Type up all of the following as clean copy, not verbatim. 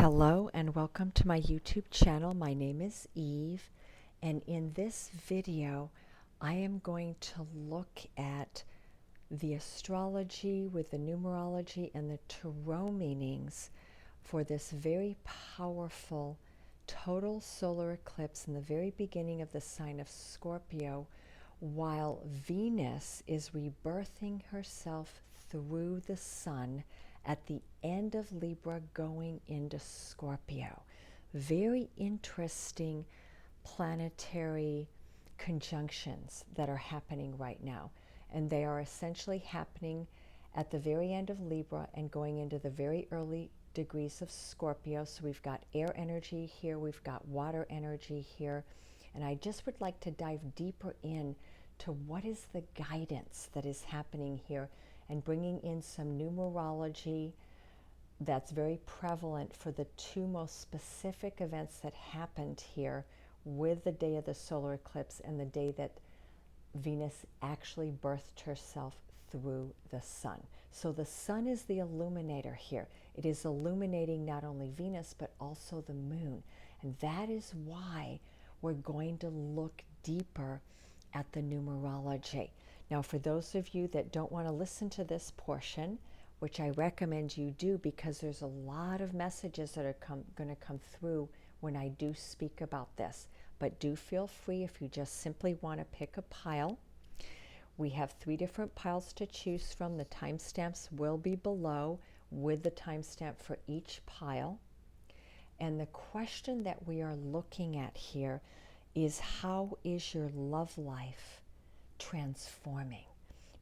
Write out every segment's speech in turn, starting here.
Hello and welcome to my YouTube channel. My name is Eve, and in this video I am going to look at the astrology with the numerology and the tarot meanings for this very powerful total solar eclipse in the very beginning of the sign of Scorpio, while Venus is rebirthing herself through the sun at the end of Libra going into Scorpio. Very interesting planetary conjunctions that are happening right now. And they are essentially happening at the very end of Libra and going into the very early degrees of Scorpio. So we've got air energy here, we've got water energy here. And I just would like to dive deeper in to what is the guidance that is happening here, and bringing in some numerology that's very prevalent for the two most specific events that happened here with the day of the solar eclipse and the day that Venus actually birthed herself through the sun. So the sun is the illuminator here. It is illuminating not only Venus but also the moon. And that is why we're going to look deeper at the numerology. Now, for those of you that don't want to listen to this portion, which I recommend you do because there's a lot of messages that are going to come through when I do speak about this, but do feel free if you just simply want to pick a pile. We have 3 different piles to choose from. The timestamps will be below with the timestamp for each pile. And the question that we are looking at here is, how is your love life transforming?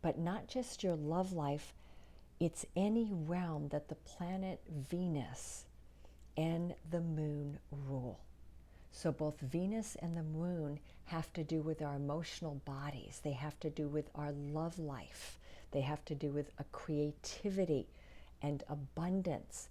But not just your love life, it's any realm that the planet Venus and the moon rule. So both Venus and the moon have to do with our emotional bodies. They have to do with our love life. They have to do with a creativity and abundance,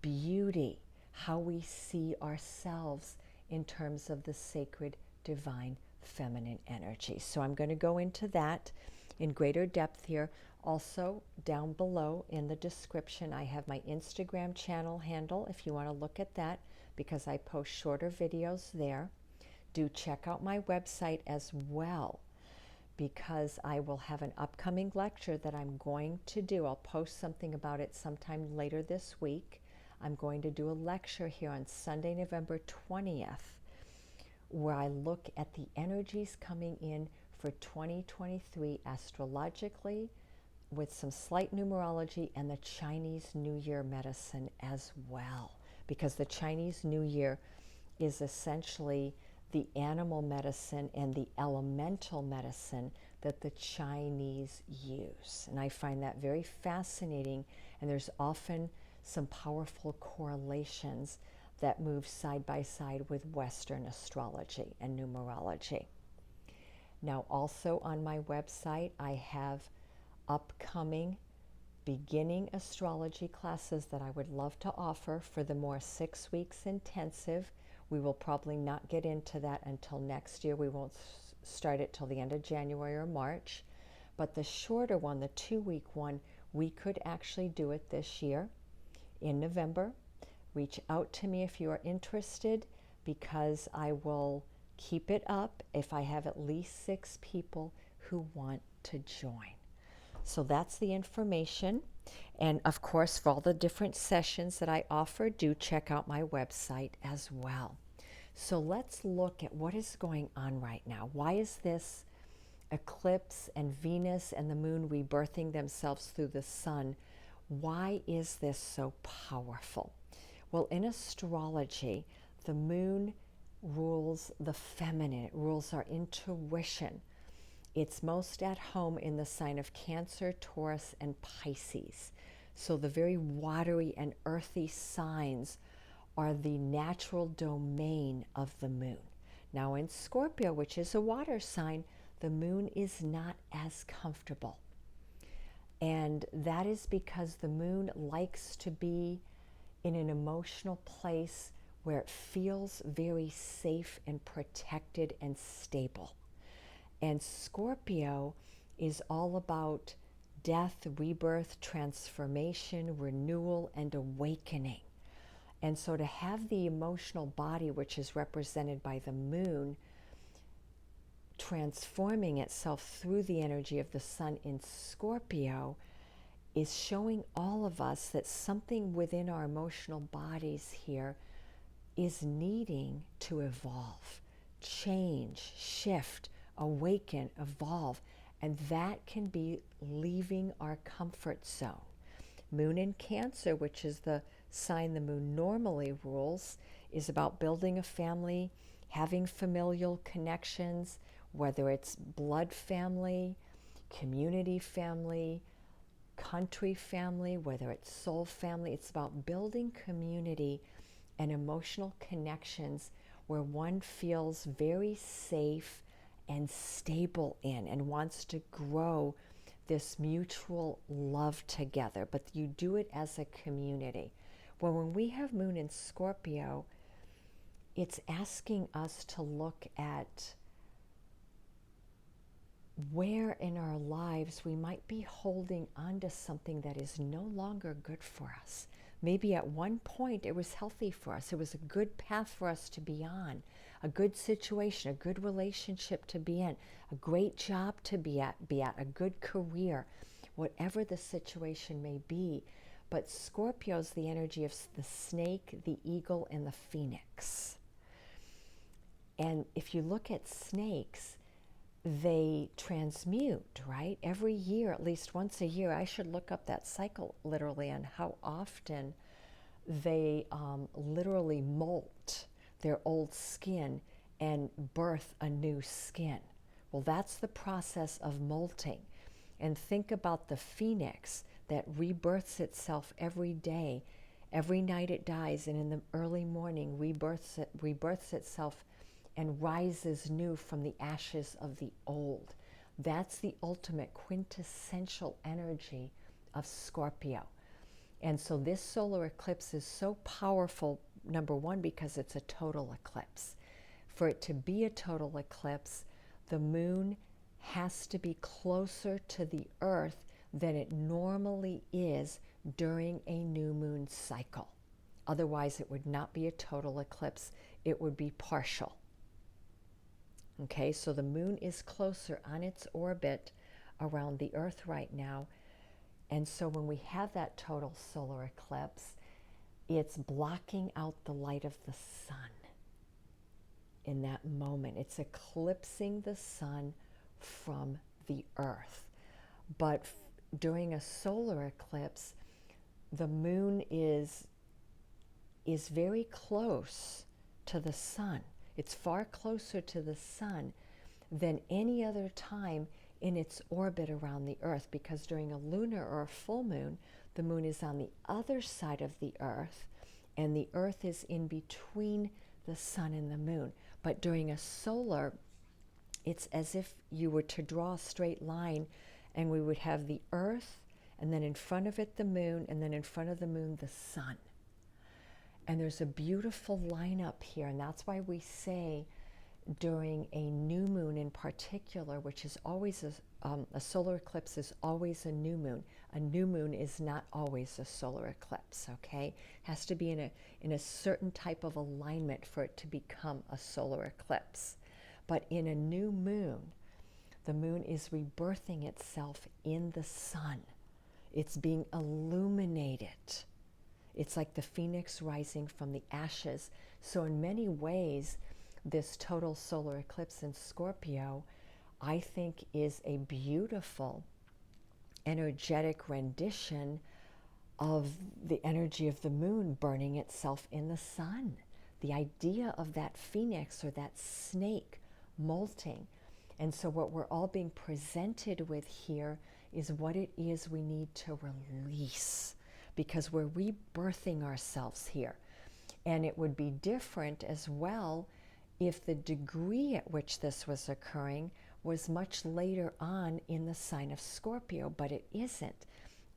beauty, how we see ourselves in terms of the sacred, divine, feminine energy. So I'm going to go into that in greater depth here. Also, down below in the description, I have my Instagram channel handle if you want to look at that, because I post shorter videos there. Do check out my website as well, because I will have an upcoming lecture that I'm going to do. I'll post something about it sometime later this week. I'm going to do a lecture here on Sunday, November 20th, where I look at the energies coming in for 2023 astrologically, with some slight numerology and the Chinese New Year medicine as well, because the Chinese New Year is essentially the animal medicine and the elemental medicine that the Chinese use. And I find that very fascinating, and there's often some powerful correlations that move side by side with Western astrology and numerology. Now, also on my website, I have upcoming beginning astrology classes that I would love to offer for the more 6 weeks intensive. We will probably not get into that until next year. We won't start it till the end of January or March. But the shorter one, the 2-week one, we could actually do it this year in November. Reach out to me if you are interested, because I will keep it up if I have at least 6 people who want to join. So that's the information. And of course, for all the different sessions that I offer, do check out my website as well. So let's look at what is going on right now. Why is this eclipse and Venus and the moon rebirthing themselves through the sun? Why is this so powerful? Well, in astrology, the moon rules the feminine. It rules our intuition. It's most at home in the sign of Cancer, Taurus, and Pisces. So the very watery and earthy signs are the natural domain of the moon. Now in Scorpio, which is a water sign, the moon is not as comfortable. And that is because the moon likes to be in an emotional place where it feels very safe and protected and stable. And Scorpio is all about death, rebirth, transformation, renewal, and awakening. And so to have the emotional body, which is represented by the moon, transforming itself through the energy of the sun in Scorpio, is showing all of us that something within our emotional bodies here is needing to evolve, change, shift, awaken, evolve. And that can be leaving our comfort zone. Moon in Cancer, which is the sign the moon normally rules, is about building a family, having familial connections, whether it's blood family, community family, country family, whether it's soul family. It's about building community and emotional connections where one feels very safe and stable in and wants to grow this mutual love together. But you do it as a community. Well, when we have moon in Scorpio, it's asking us to look at where in our lives we might be holding on to something that is no longer good for us. Maybe at one point it was healthy for us. It was a good path for us to be on, a good situation, a good relationship to be in, a great job to be at, a good career, whatever the situation may be. But Scorpio's the energy of the snake, the eagle, and the phoenix. And if you look at snakes, they transmute, right? Every year, at least once a year. I should look up that cycle literally on how often they literally molt their old skin and birth a new skin. Well, that's the process of molting. And think about the phoenix that rebirths itself every day. Every night it dies, and in the early morning rebirths itself and rises new from the ashes of the old. That's the ultimate quintessential energy of Scorpio. And so this solar eclipse is so powerful, number one, because it's a total eclipse. For it to be a total eclipse, the moon has to be closer to the earth than it normally is during a new moon cycle. Otherwise, it would not be a total eclipse. It would be partial. Okay, so the moon is closer on its orbit around the earth right now. And so when we have that total solar eclipse, it's blocking out the light of the sun in that moment. It's eclipsing the sun from the earth. But during a solar eclipse, the moon is very close to the sun. It's far closer to the sun than any other time in its orbit around the earth, because during a lunar or a full moon, the moon is on the other side of the earth and the earth is in between the sun and the moon. But during a solar, it's as if you were to draw a straight line and we would have the earth and then in front of it the moon, and then in front of the moon the sun. And there's a beautiful lineup here, and that's why we say during a new moon in particular, which is always a solar eclipse is always a new moon. A new moon is not always a solar eclipse, okay? It has to be in a certain type of alignment for it to become a solar eclipse. But in a new moon, the moon is rebirthing itself in the sun. It's being illuminated. It's like the phoenix rising from the ashes. So in many ways, this total solar eclipse in Scorpio, I think, is a beautiful, energetic rendition of the energy of the moon burning itself in the sun. The idea of that phoenix or that snake molting. And so what we're all being presented with here is what it is we need to release, because we're rebirthing ourselves here. And it would be different as well if the degree at which this was occurring was much later on in the sign of Scorpio, but it isn't.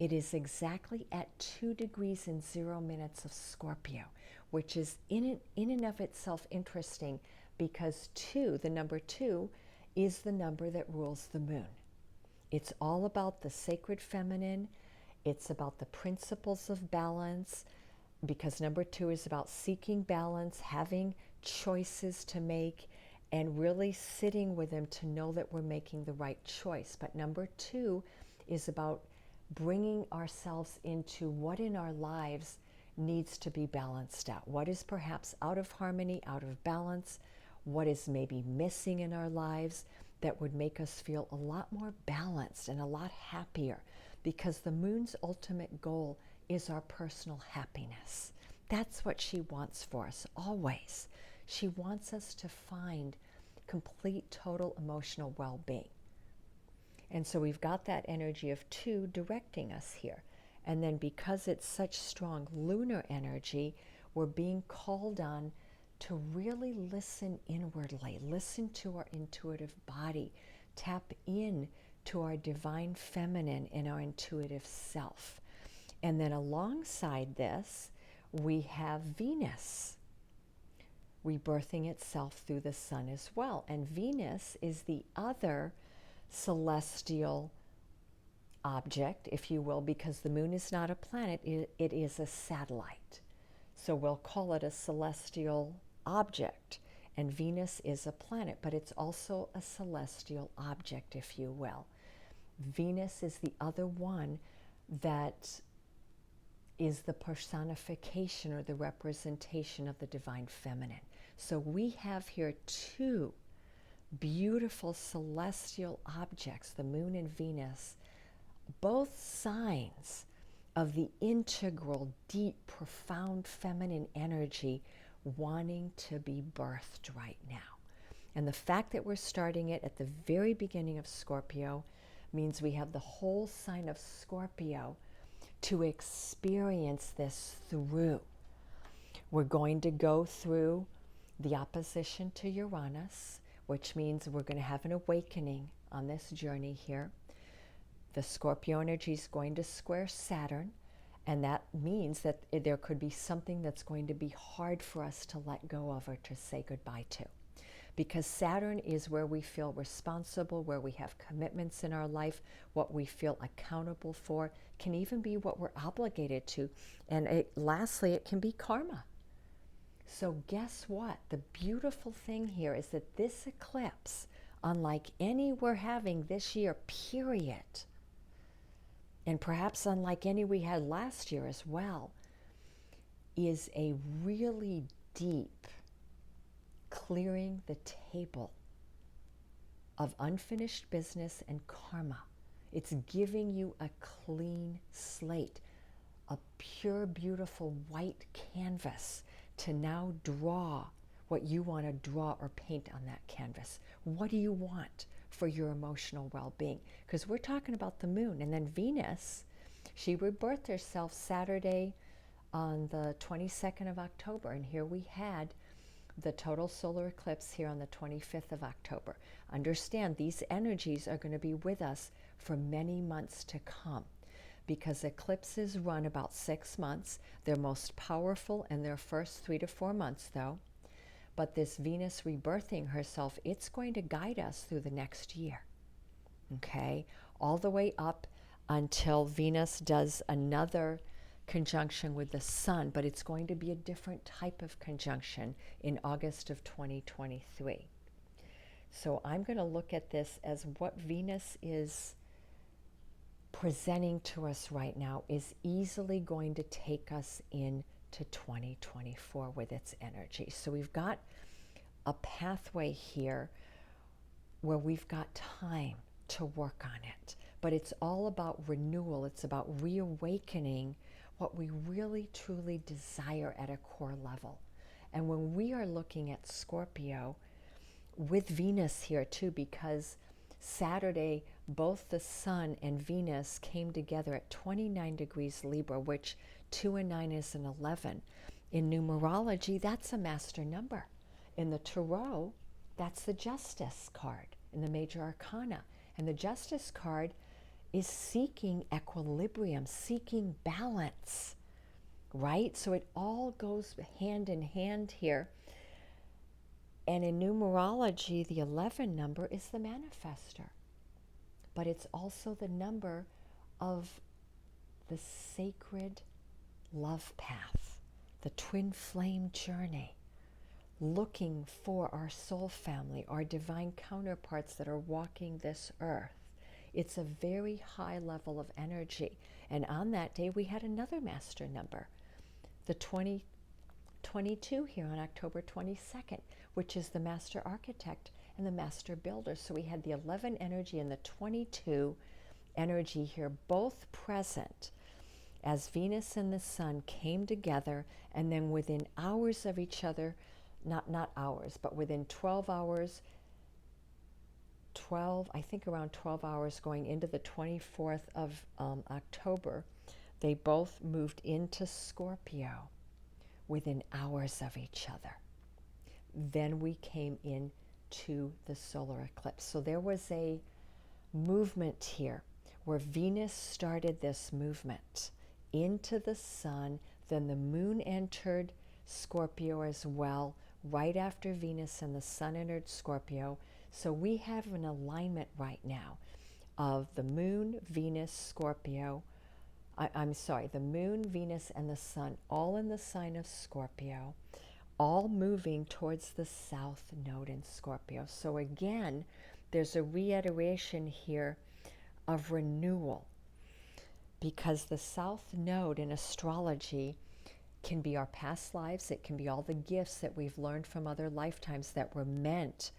It is exactly at 2 degrees and 0 minutes of Scorpio, which is in and of itself interesting, because 2, the number 2, is the number that rules the moon. It's all about the sacred feminine. It's about the principles of balance, because number 2 is about seeking balance, having choices to make, and really sitting with them to know that we're making the right choice. But number 2 is about bringing ourselves into what in our lives needs to be balanced out. What is perhaps out of harmony, out of balance, what is maybe missing in our lives that would make us feel a lot more balanced and a lot happier, because the moon's ultimate goal is our personal happiness. That's what she wants for us always. She wants us to find complete, total emotional well-being. And so we've got that energy of 2 directing us here. And then because it's such strong lunar energy, we're being called on to really listen inwardly, listen to our intuitive body, tap in to our divine feminine and our intuitive self. And then alongside this, we have Venus rebirthing itself through the sun as well. And Venus is the other celestial object, if you will, because the moon is not a planet, it is a satellite. So we'll call it a celestial object. And Venus is a planet, but it's also a celestial object, if you will. Venus is the other one that is the personification or the representation of the divine feminine. So we have here 2 beautiful celestial objects, the moon and Venus, both signs of the integral, deep, profound feminine energy wanting to be birthed right now. And the fact that we're starting it at the very beginning of Scorpio means we have the whole sign of Scorpio to experience this through. We're going to go through the opposition to Uranus, which means we're going to have an awakening on this journey here. The Scorpio energy is going to square Saturn, and that means that there could be something that's going to be hard for us to let go of or to say goodbye to. Because Saturn is where we feel responsible, where we have commitments in our life, what we feel accountable for, can even be what we're obligated to. And lastly, it can be karma. So guess what? The beautiful thing here is that this eclipse, unlike any we're having this year, period, and perhaps unlike any we had last year as well, is a really deep clearing the table of unfinished business and karma. It's giving you a clean slate, a pure, beautiful white canvas to now draw what you want to draw or paint on that canvas. What do you want for your emotional well-being? Because we're talking about the moon. And then Venus, she rebirthed herself Saturday on the 22nd of October. And here we had the total solar eclipse here on the 25th of October. Understand, these energies are going to be with us for many months to come, because eclipses run about 6 months. They're most powerful in their first 3 to 4 months, though. But this Venus rebirthing herself, it's going to guide us through the next year, okay? All the way up until Venus does another conjunction with the sun, but it's going to be a different type of conjunction in August of 2023. So I'm going to look at this as what Venus is presenting to us right now is easily going to take us into 2024 with its energy. So we've got a pathway here where we've got time to work on it, but it's all about renewal. It's about reawakening what we really truly desire at a core level. And when we are looking at Scorpio with Venus here too, because Saturday both the sun and Venus came together at 29 degrees Libra, which 2 and 9 is an 11. In numerology, that's a master number. In the tarot, that's the Justice card in the major arcana. And the Justice card is seeking equilibrium, seeking balance, right? So it all goes hand in hand here. And in numerology, the 11 number is the manifester. But it's also the number of the sacred love path, the twin flame journey, looking for our soul family, our divine counterparts that are walking this earth. It's a very high level of energy. And on that day, we had another master number, the 2022 here on October 22nd, which is the master architect and the master builder. So we had the 11 energy and the 22 energy here, both present as Venus and the Sun came together, and then within hours of each other, not hours, but within 12 hours, I think around 12 hours going into the 24th of October, they both moved into Scorpio within hours of each other. Then we came into the solar eclipse. So there was a movement here where Venus started this movement into the Sun, then the Moon entered Scorpio as well, right after Venus and the Sun entered Scorpio. So we have an alignment right now of the Moon, Venus, Scorpio. The Moon, Venus, and the Sun, all in the sign of Scorpio, all moving towards the South Node in Scorpio. So again, there's a reiteration here of renewal, because the South Node in astrology can be our past lives. It can be all the gifts that we've learned from other lifetimes that were meant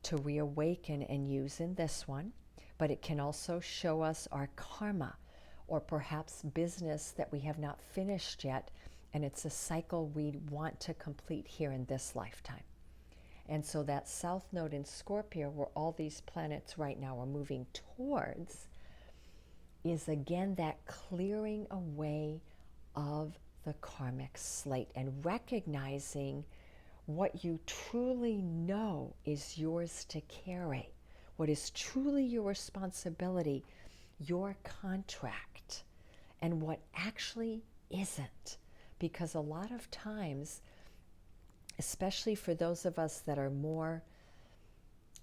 to reawaken and use in this one. But it can also show us our karma, or perhaps business that we have not finished yet, and it's a cycle we want to complete here in this lifetime. And so that South Node in Scorpio, where all these planets right now are moving towards, is again that clearing away of the karmic slate and recognizing what you truly know is yours to carry, what is truly your responsibility, your contract, and what actually isn't. Because a lot of times, especially for those of us that are more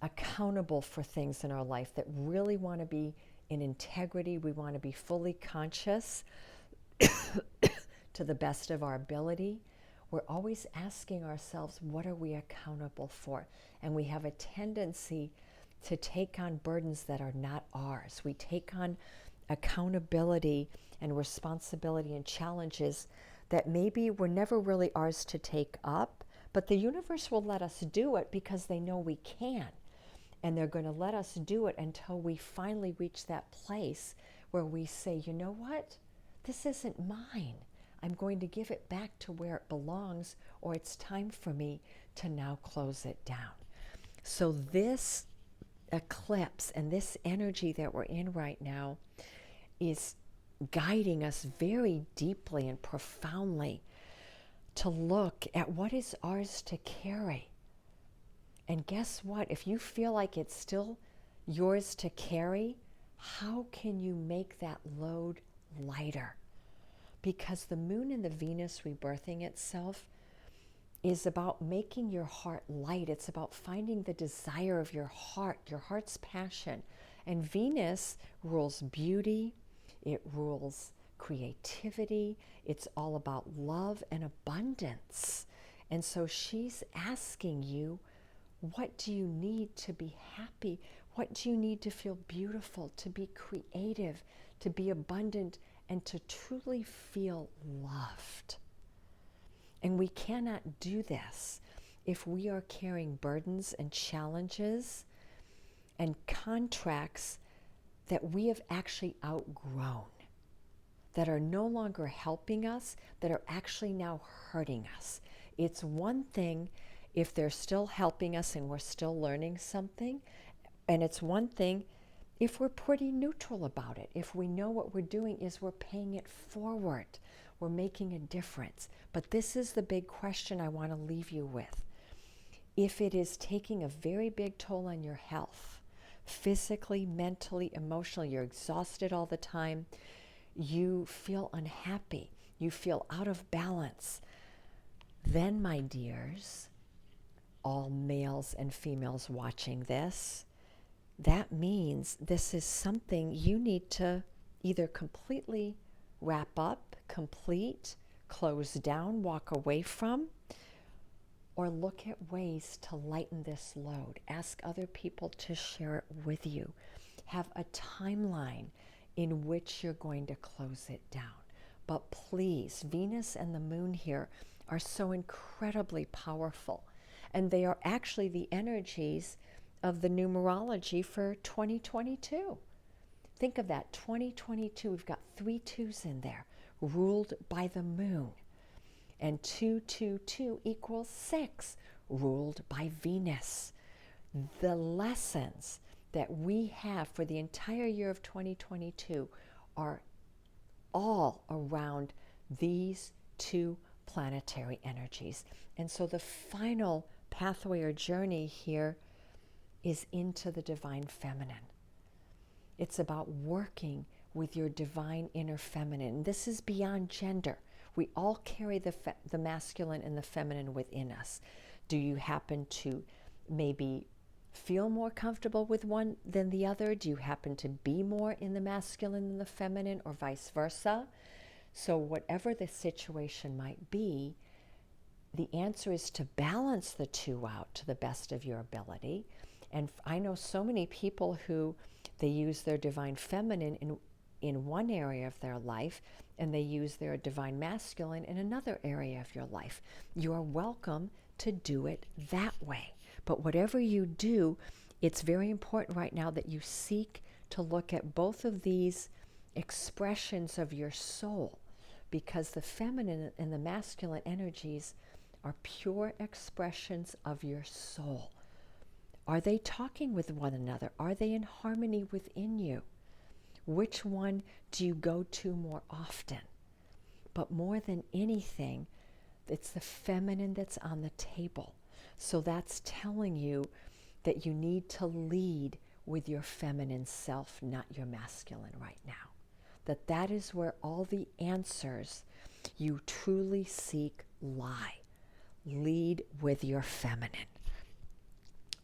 accountable for things in our life, that really want to be in integrity, we want to be fully conscious to the best of our ability, we're always asking ourselves, what are we accountable for? And we have a tendency to take on burdens that are not ours. We take on accountability and responsibility and challenges that maybe were never really ours to take up, but the universe will let us do it because they know we can. And they're going to let us do it until we finally reach that place where we say, you know what? This isn't mine. I'm going to give it back to where it belongs, or it's time for me to now close it down. So this eclipse and this energy that we're in right now is guiding us very deeply and profoundly to look at what is ours to carry. And guess what? If you feel like it's still yours to carry, how can you make that load lighter? Because the Moon and the Venus rebirthing itself is about making your heart light. It's about finding the desire of your heart's passion. And Venus rules beauty, it rules creativity, it's all about love and abundance. And so she's asking you, what do you need to be happy? What do you need to feel beautiful, to be creative, to be abundant, and to truly feel loved? And we cannot do this if we are carrying burdens and challenges and contracts that we have actually outgrown, that are no longer helping us, that are actually now hurting us. It's one thing if they're still helping us and we're still learning something, and it's one thing if we're pretty neutral about it, if we know what we're doing is we're paying it forward, we're making a difference. But this is the big question I want to leave you with. If it is taking a very big toll on your health, physically, mentally, emotionally, you're exhausted all the time, you feel unhappy, you feel out of balance, then, my dears, all males and females watching this, that means this is something you need to either completely wrap up, complete, close down, walk away from, or look at ways to lighten this load. Ask other people to share it with you. Have a timeline in which you're going to close it down. But please, Venus and the moon here are so incredibly powerful. And they are actually the energies of the numerology for 2022. Think of that, 2022, we've got 3 2s in there, ruled by the moon. And 222 equals 6, ruled by Venus. The lessons that we have for the entire year of 2022 are all around these 2 planetary energies. And so the final pathway or journey here is into the divine feminine. It's about working with your divine inner feminine. This is beyond gender. We all carry the masculine and the feminine within us. Do you happen to maybe feel more comfortable with one than the other? Do you happen to be more in the masculine than the feminine, or vice versa? So whatever the situation might be, the answer is to balance the 2 out to the best of your ability. And I know so many people who they use their divine feminine in one area of their life, and they use their divine masculine in another area of your life. You are welcome to do it that way. But whatever you do, it's very important right now that you seek to look at both of these expressions of your soul, because the feminine and the masculine energies are pure expressions of your soul. Are they talking with one another? Are they in harmony within you? Which one do you go to more often? But more than anything, it's the feminine that's on the table. So that's telling you that you need to lead with your feminine self, not your masculine right now. That is where all the answers you truly seek lie. Lead with your feminine.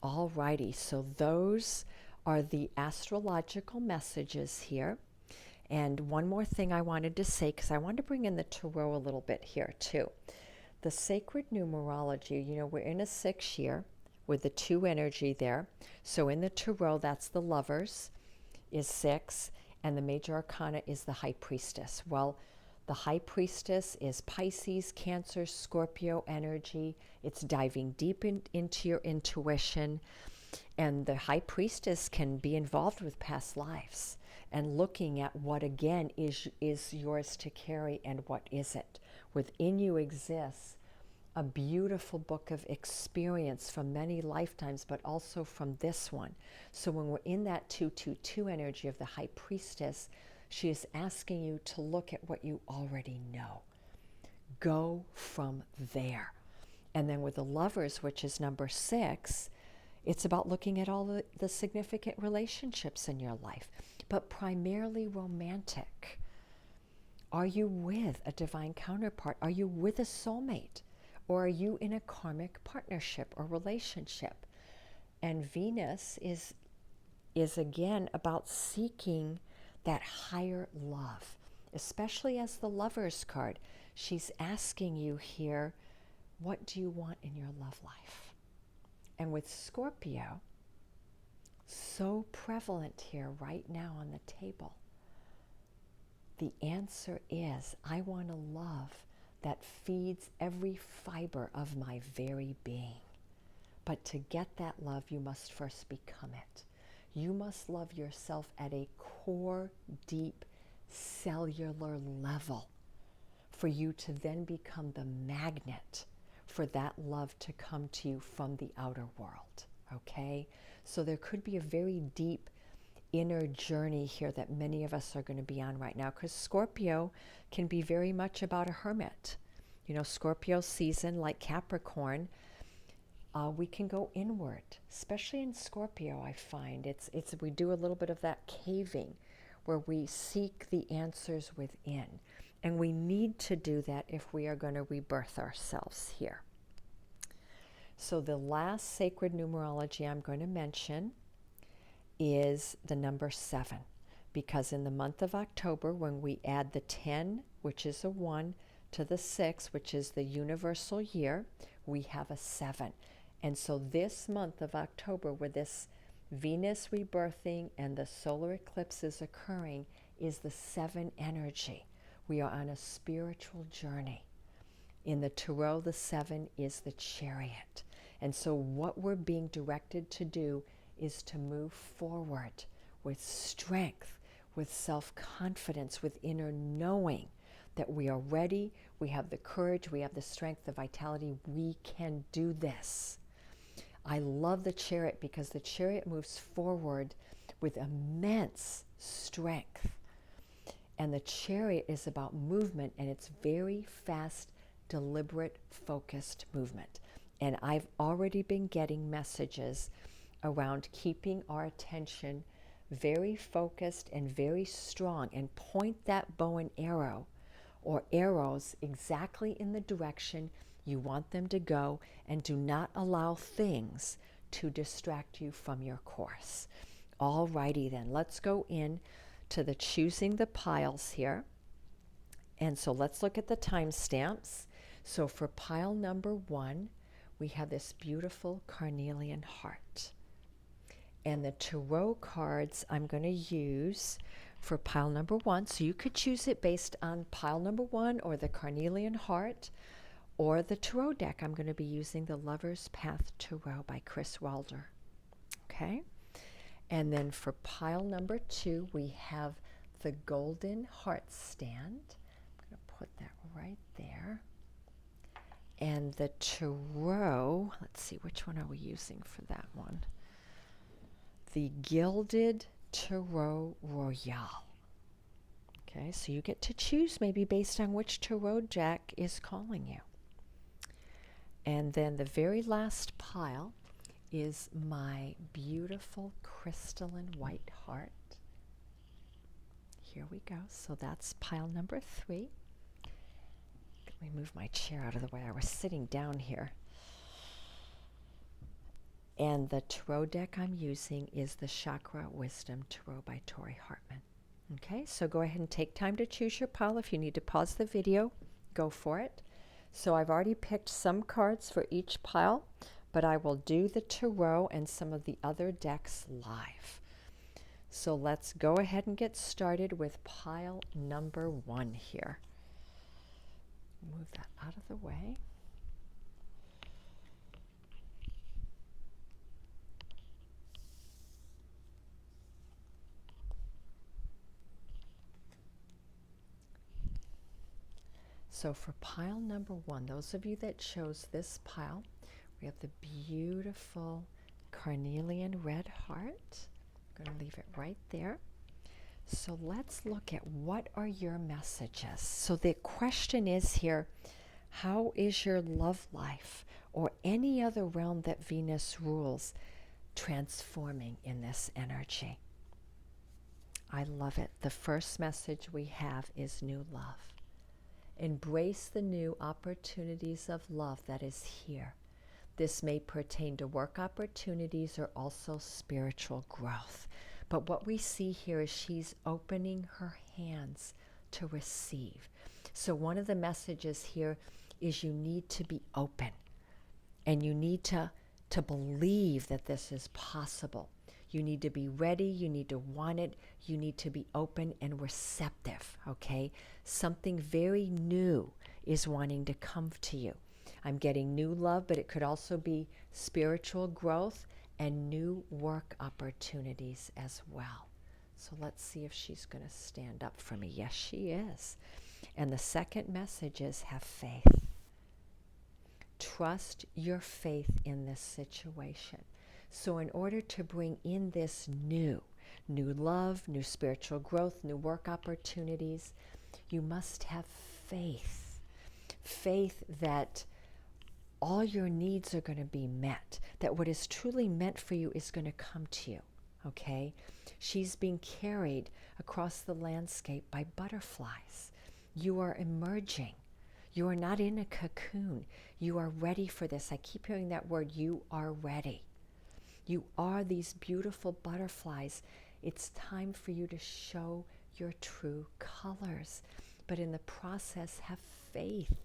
Alrighty, so those are the astrological messages here. And one more thing I wanted to say, because I wanted to bring in the tarot a little bit here too. The sacred numerology, we're in a 6 year with the 2 energy there. So in the tarot, that's the lovers, is 6, and the major arcana is the high priestess. Well, the high priestess is Pisces, Cancer, Scorpio energy. It's diving deep into your intuition. And the high priestess can be involved with past lives and looking at what, again, is yours to carry and what isn't. Within you exists a beautiful book of experience from many lifetimes, but also from this one. So when we're in that 222 energy of the high priestess, she is asking you to look at what you already know. Go from there. And then with the lovers, which is number 6, it's about looking at all the significant relationships in your life, but primarily romantic. Are you with a divine counterpart? Are you with a soulmate? Or are you in a karmic partnership or relationship? And Venus is again about seeking that higher love, especially as the Lover's card. She's asking you here, what do you want in your love life? And with Scorpio, so prevalent here right now on the table, the answer is, I want a love that feeds every fiber of my very being. But to get that love, you must first become it. You must love yourself at a core, deep, cellular level for you to then become the magnet for that love to come to you from the outer world, okay? So there could be a very deep inner journey here that many of us are going to be on right now, because Scorpio can be very much about a hermit. Scorpio season, like Capricorn, we can go inward, especially in Scorpio. I find we do a little bit of that caving where we seek the answers within, and we need to do that if we are going to rebirth ourselves here. So the last sacred numerology I'm going to mention is the number 7, because in the month of October, when we add the 10, which is a 1, to the 6, which is the universal year, we have a 7. And so this month of October, where this Venus rebirthing and the solar eclipse is occurring, is the 7 energy. We are on a spiritual journey. In the Tarot, the 7 is the Chariot. And so what we're being directed to do is to move forward with strength, with self-confidence, with inner knowing that we are ready, we have the courage, we have the strength, the vitality, we can do this. I love the Chariot because the Chariot moves forward with immense strength. And the Chariot is about movement, and it's very fast, deliberate, focused movement. And I've already been getting messages around keeping our attention very focused and very strong, and point that bow and arrow or arrows exactly in the direction you want them to go, and do not allow things to distract you from your course. Alrighty then, let's go in to the choosing the piles here. And so let's look at the timestamps. So for pile number 1, we have this beautiful carnelian heart. And the tarot cards I'm going to use for pile number 1. So you could choose it based on pile number 1 or the carnelian heart or the tarot deck. I'm going to be using the Lover's Path Tarot by Kris Waldheim. Okay. And then for pile number 2, we have the golden heart stand. I'm going to put that right there. And the tarot, let's see, which one are we using for that one? The Gilded Tarot Royale. Okay, so you get to choose maybe based on which tarot deck is calling you. And then the very last pile is my beautiful crystalline white heart. Here we go. So that's pile number 3. Let me move my chair out of the way. I was sitting down here. And the tarot deck I'm using is the Chakra Wisdom Tarot by Tori Hartman. Okay, so go ahead and take time to choose your pile. If you need to pause the video, go for it. So I've already picked some cards for each pile, but I will do the tarot and some of the other decks live. So let's go ahead and get started with pile number 1 here. Move that out of the way. So for pile number 1, those of you that chose this pile, we have the beautiful carnelian red heart. I'm going to leave it right there. So let's look at what are your messages. So the question is here, how is your love life or any other realm that Venus rules transforming in this energy? I love it. The first message we have is new love. Embrace the new opportunities of love that is here. This may pertain to work opportunities or also spiritual growth. But what we see here is she's opening her hands to receive. So one of the messages here is you need to be open. And you need to believe that this is possible. You need to be ready. You need to want it. You need to be open and receptive, okay? Something very new is wanting to come to you. I'm getting new love, but it could also be spiritual growth and new work opportunities as well. So let's see if she's going to stand up for me. Yes, she is. And the second message is have faith. Trust your faith in this situation. So in order to bring in this new love, new spiritual growth, new work opportunities, you must have faith. Faith that all your needs are going to be met, that what is truly meant for you is going to come to you, okay? She's being carried across the landscape by butterflies. You are emerging. You are not in a cocoon. You are ready for this. I keep hearing that word, you are ready. You are these beautiful butterflies. It's time for you to show your true colors. But in the process, have faith.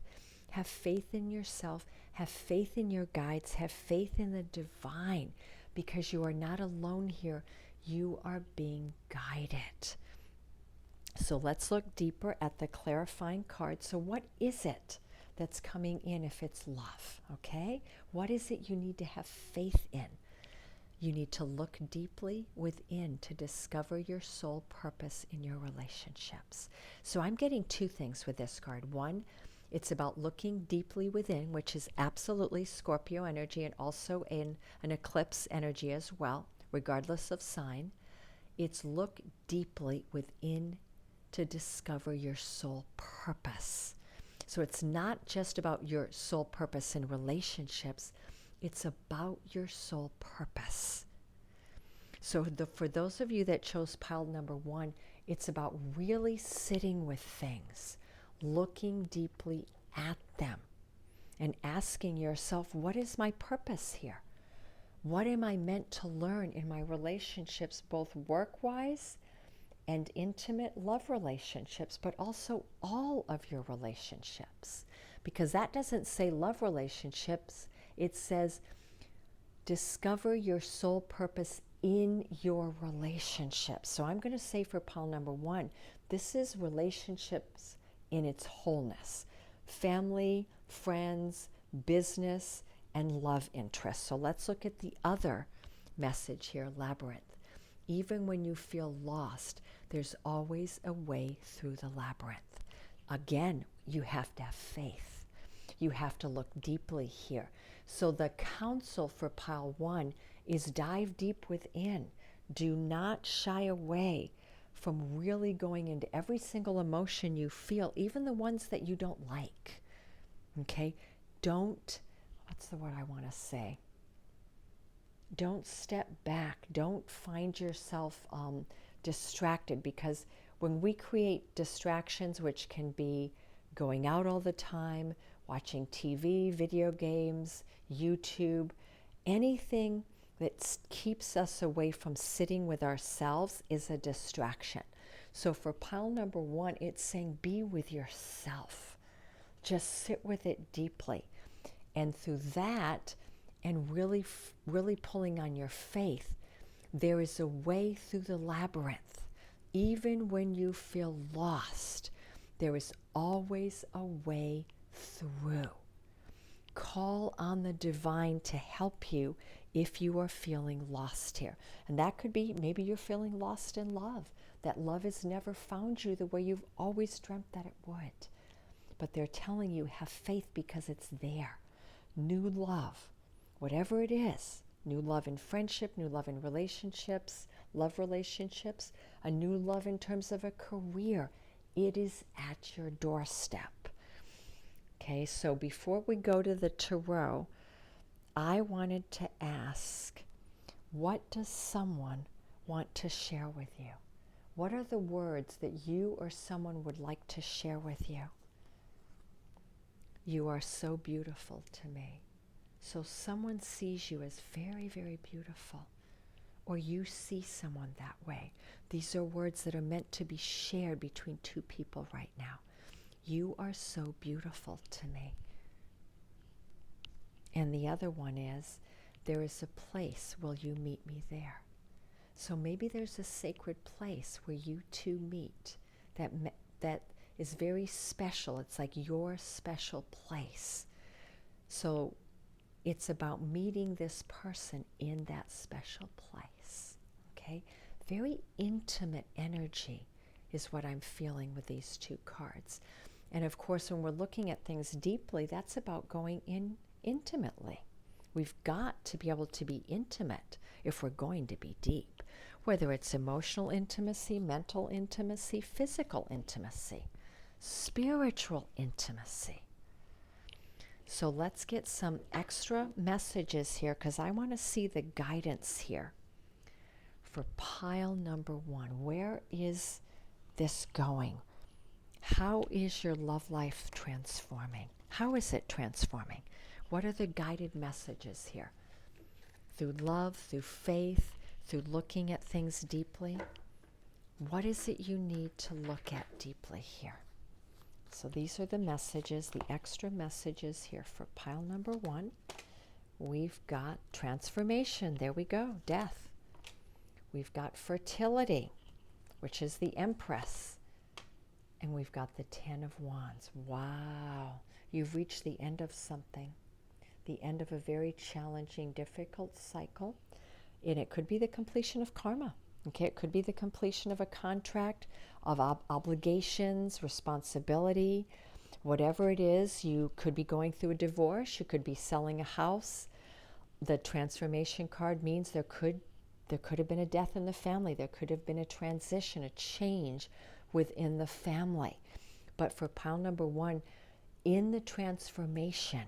Have faith in yourself. Have faith in your guides. Have faith in the divine, because you are not alone here. You are being guided. So let's look deeper at the clarifying card. So what is it that's coming in if it's love? Okay? What is it you need to have faith in? You need to look deeply within to discover your soul purpose in your relationships. So I'm getting two things with this card. One, it's about looking deeply within, which is absolutely Scorpio energy and also in an eclipse energy as well, regardless of sign. It's look deeply within to discover your soul purpose. So it's not just about your soul purpose in relationships, it's about your soul purpose. So for those of you that chose pile number 1, it's about really sitting with things, looking deeply at them, and asking yourself, what is my purpose here? What am I meant to learn in my relationships, both work-wise and intimate love relationships, but also all of your relationships? Because that doesn't say love relationships, it says discover your soul purpose in your relationships. So I'm going to say for pile number 1, this is relationships in its wholeness. Family, friends, business, and love interests. So let's look at the other message here, labyrinth. Even when you feel lost, there's always a way through the labyrinth. Again, you have to have faith. You have to look deeply here. So the counsel for pile 1 is dive deep within. Do not shy away from really going into every single emotion you feel, even the ones that you don't like. Okay? What's the word I want to say? Don't step back. Don't find yourself distracted, because when we create distractions, which can be going out all the time, watching TV, video games, YouTube, anything that keeps us away from sitting with ourselves is a distraction. So for pile number 1, it's saying be with yourself. Just sit with it deeply. And through that, and really pulling on your faith, there is a way through the labyrinth. Even when you feel lost, there is always a way through. Call on the divine to help you if you are feeling lost here. And that could be, maybe you're feeling lost in love, that love has never found you the way you've always dreamt that it would. But they're telling you, have faith because it's there. New love, whatever it is, new love in friendship, new love in relationships, love relationships, a new love in terms of a career, it is at your doorstep. Okay, so before we go to the tarot, I wanted to ask, what does someone want to share with you? What are the words that you or someone would like to share with you? You are so beautiful to me. So someone sees you as very, very beautiful, or you see someone that way. These are words that are meant to be shared between two people right now. You are so beautiful to me. And the other one is, there is a place, will you meet me there? So maybe there's a sacred place where you two meet that is very special. It's like your special place. So it's about meeting this person in that special place. Okay? Very intimate energy is what I'm feeling with these two cards. And of course, when we're looking at things deeply, that's about going in intimately. We've got to be able to be intimate if we're going to be deep, whether it's emotional intimacy, mental intimacy, physical intimacy, spiritual intimacy. So let's get some extra messages here, because I want to see the guidance here for pile number 1. Where is this going? How is your love life transforming? How is it transforming? What are the guided messages here? Through love, through faith, through looking at things deeply? What is it you need to look at deeply here? So these are the messages, the extra messages here for pile number 1. We've got transformation. There we go. Death. We've got fertility, which is the Empress. And we've got the 10 of Wands. Wow. You've reached the end of something. The end of a very challenging, difficult cycle. And it could be the completion of karma. Okay, it could be the completion of a contract, of obligations, responsibility, whatever it is. You could be going through a divorce. You could be selling a house. The transformation card means there could have been a death in the family. There could have been a transition, a change within the family. But for pile number 1, in the transformation,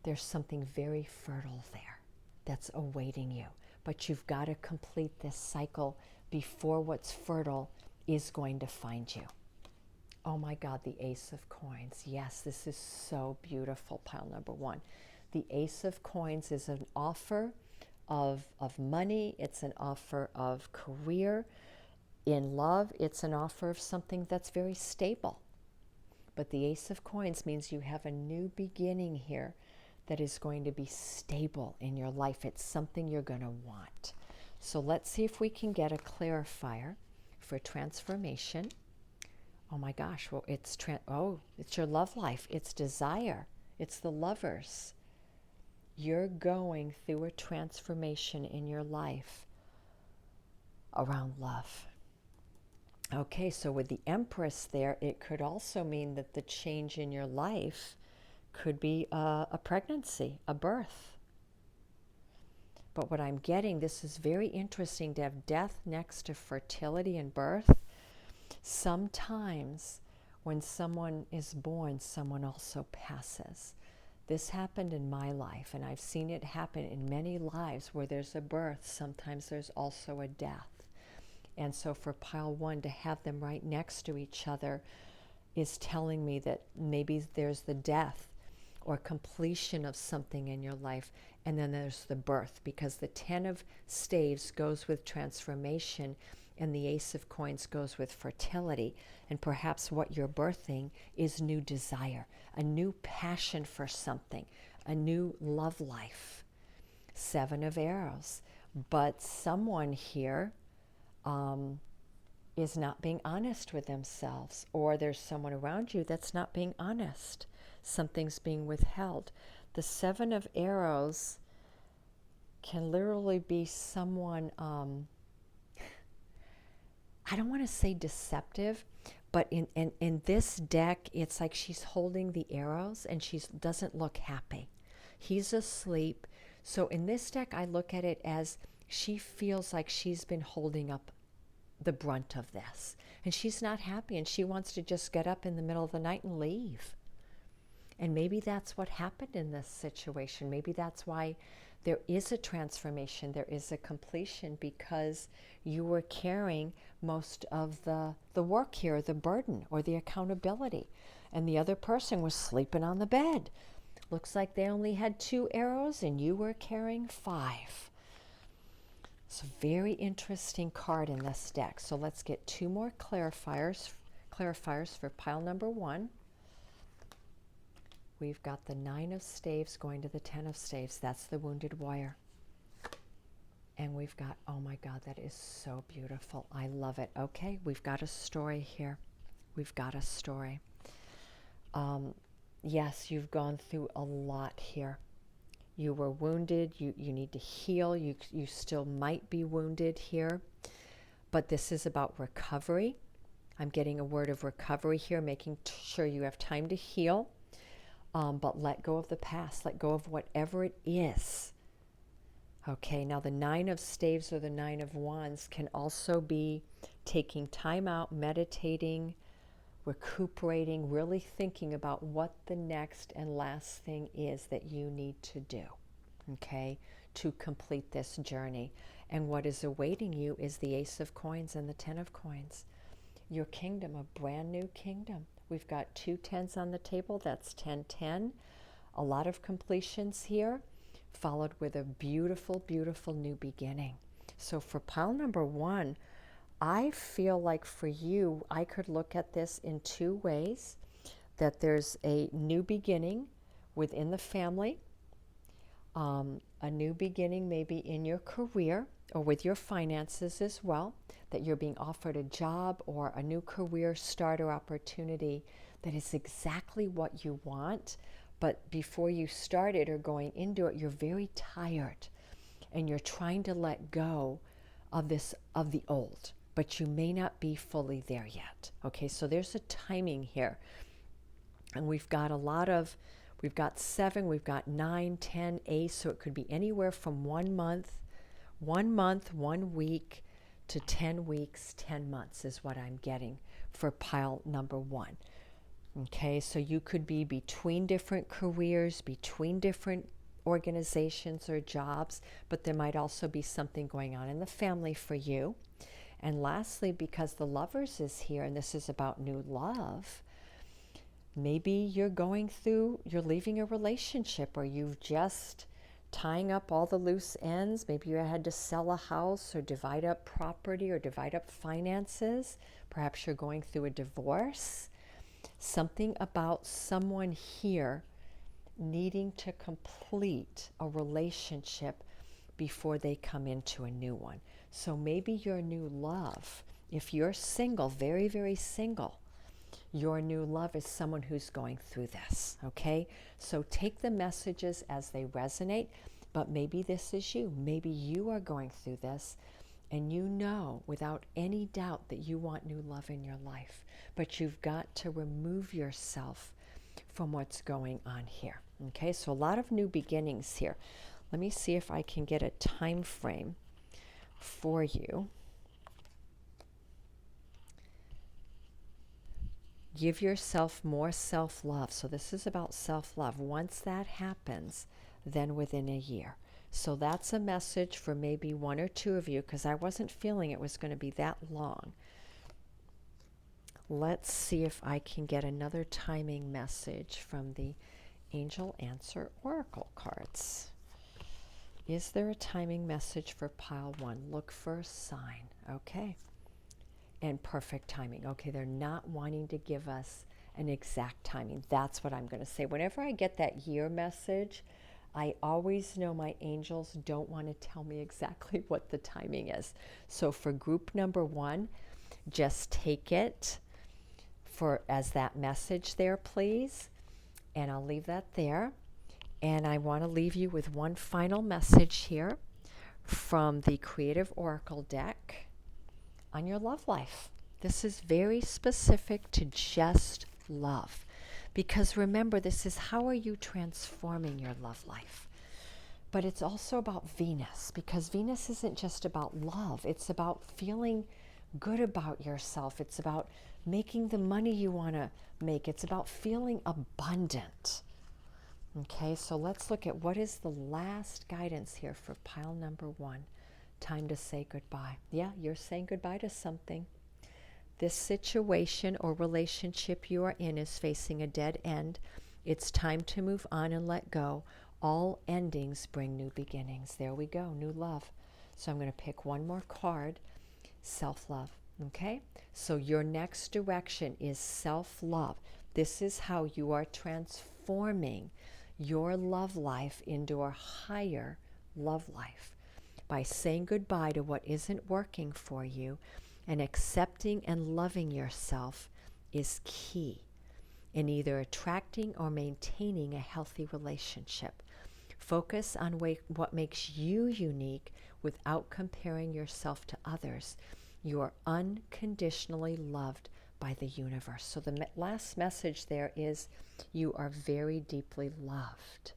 there's something very fertile there that's awaiting you. But you've got to complete this cycle before what's fertile is going to find you. Oh my God, the Ace of Coins. Yes, this is so beautiful, pile number 1. The Ace of Coins is an offer of money. It's an offer of career. In love, it's an offer of something that's very stable. But the Ace of Coins means you have a new beginning here that is going to be stable in your life. It's something you're going to want. So let's see if we can get a clarifier for transformation. Oh my gosh, well, it's your love life. It's desire. It's the Lovers. You're going through a transformation in your life around love. Okay, so with the Empress there, it could also mean that the change in your life could be a pregnancy, a birth. But what I'm getting, this is very interesting to have death next to fertility and birth. Sometimes when someone is born, someone also passes. This happened in my life, and I've seen it happen in many lives where there's a birth. Sometimes there's also a death. And so for pile 1 to have them right next to each other is telling me that maybe there's the death or completion of something in your life, and then there's the birth, because the 10 of Staves goes with transformation and the Ace of Coins goes with fertility. And perhaps what you're birthing is new desire, a new passion for something, a new love life. 7 of Arrows. But someone here is not being honest with themselves, or there's someone around you that's not being honest. Something's being withheld. The 7 of Arrows can literally be someone, I don't want to say deceptive, but in this deck, it's like she's holding the arrows and she doesn't look happy. He's asleep. So in this deck, I look at it as she feels like she's been holding up the brunt of this. And she's not happy, and she wants to just get up in the middle of the night and leave. And maybe that's what happened in this situation. Maybe that's why there is a transformation, there is a completion, because you were carrying most of the work here, the burden or the accountability. And the other person was sleeping on the bed. Looks like they only had 2 arrows and you were carrying 5. It's a very interesting card in this deck. So let's get 2 more clarifiers for pile number 1. We've got the 9 of Staves going to the 10 of Staves. That's the Wounded Warrior. And we've got, oh my God, that is so beautiful. I love it. Okay, we've got a story here. We've got a story. Yes, you've gone through a lot here. You were wounded. You need to heal. You still might be wounded here. But this is about recovery. I'm getting a word of recovery here, making sure you have time to heal. But let go of the past. Let go of whatever it is. Okay, now the 9 of Staves or the 9 of Wands can also be taking time out, meditating, recuperating, really thinking about what the next and last thing is that you need to do, okay, to complete this journey. And what is awaiting you is the Ace of Coins and the 10 of Coins. Your kingdom, a brand new kingdom. We've got 2 10s on the table. That's 10, 10. A lot of completions here, followed with a beautiful, beautiful new beginning. So for pile number 1, I feel like for you, I could look at this in 2 ways. that there's a new beginning within the family, a new beginning maybe in your career or with your finances as well, that you're being offered a job or a new career start or opportunity that is exactly what you want. But before you start it or going into it, you're very tired and you're trying to let go of the old, but you may not be fully there yet. Okay, so there's a timing here. And we've got 7, we've got 9, 10, 8, so it could be anywhere from 1 month, 1 week, to 10 weeks, 10 months is what I'm getting for pile number 1. Okay, so you could be between different careers, between different organizations or jobs, but there might also be something going on in the family for you. And lastly, because the Lovers is here, and this is about new love, maybe you're leaving a relationship, or you've just tying up all the loose ends. Maybe you had to sell a house or divide up property or divide up finances. Perhaps you're going through a divorce. Something about someone here needing to complete a relationship before they come into a new one. So maybe your new love, if you're single, very, very single, your new love is someone who's going through this, okay? So take the messages as they resonate, but maybe this is you. Maybe you are going through this, and you know without any doubt that you want new love in your life, but you've got to remove yourself from what's going on here, okay? So a lot of new beginnings here. Let me see if I can get a time frame for you. Give yourself more self-love. So this is about self-love. Once that happens, then within a year. So that's a message for maybe 1 or 2 of you, because I wasn't feeling it was going to be that long. Let's see if I can get another timing message from the Angel Answer Oracle cards. Is there a timing message for pile 1? Look for a sign. Okay. And perfect timing. Okay, they're not wanting to give us an exact timing. That's what I'm going to say. Whenever I get that year message, I always know my angels don't want to tell me exactly what the timing is. So for group number 1, just take it as that message there, please. And I'll leave that there. And I want to leave you with one final message here from the Creative Oracle deck on your love life. This is very specific to just love. Because remember, this is how are you transforming your love life. But it's also about Venus, because Venus isn't just about love. It's about feeling good about yourself. It's about making the money you want to make. It's about feeling abundant. Okay, so let's look at what is the last guidance here for pile number 1. Time to say goodbye. Yeah, you're saying goodbye to something. This situation or relationship you are in is facing a dead end. It's time to move on and let go. All endings bring new beginnings. There we go, new love. So I'm going to pick one more card, self-love. Okay, so your next direction is self-love. This is how you are transforming your love life into a higher love life. By saying goodbye to what isn't working for you and accepting and loving yourself is key in either attracting or maintaining a healthy relationship. Focus on what makes you unique without comparing yourself to others. You are unconditionally loved by the universe. So the last message there is you are very deeply loved.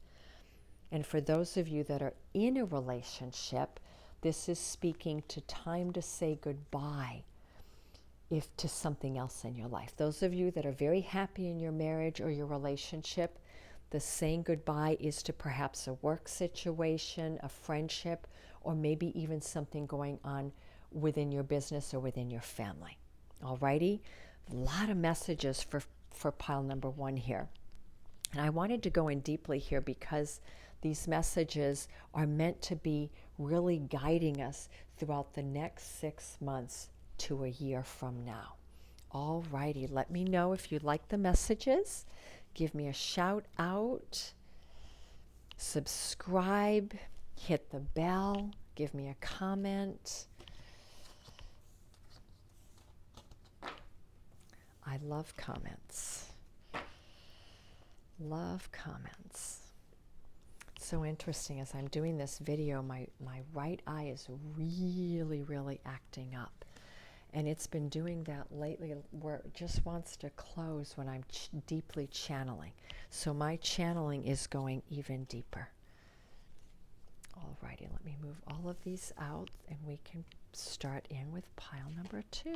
And for those of you that are in a relationship, this is speaking to time to say goodbye to something else in your life. Those of you that are very happy in your marriage or your relationship, the saying goodbye is to perhaps a work situation, a friendship, or maybe even something going on within your business or within your family. Alrighty? A lot of messages for pile number 1 here. And I wanted to go in deeply here because these messages are meant to be really guiding us throughout the next 6 months to a year from now. All righty. Let me know if you like the messages. Give me a shout out. Subscribe. Hit the bell. Give me a comment. I love comments. Love comments. So interesting, as I'm doing this video, my right eye is really acting up. And it's been doing that lately where it just wants to close when I'm deeply channeling. So my channeling is going even deeper. Alrighty, let me move all of these out and we can start in with pile number 2.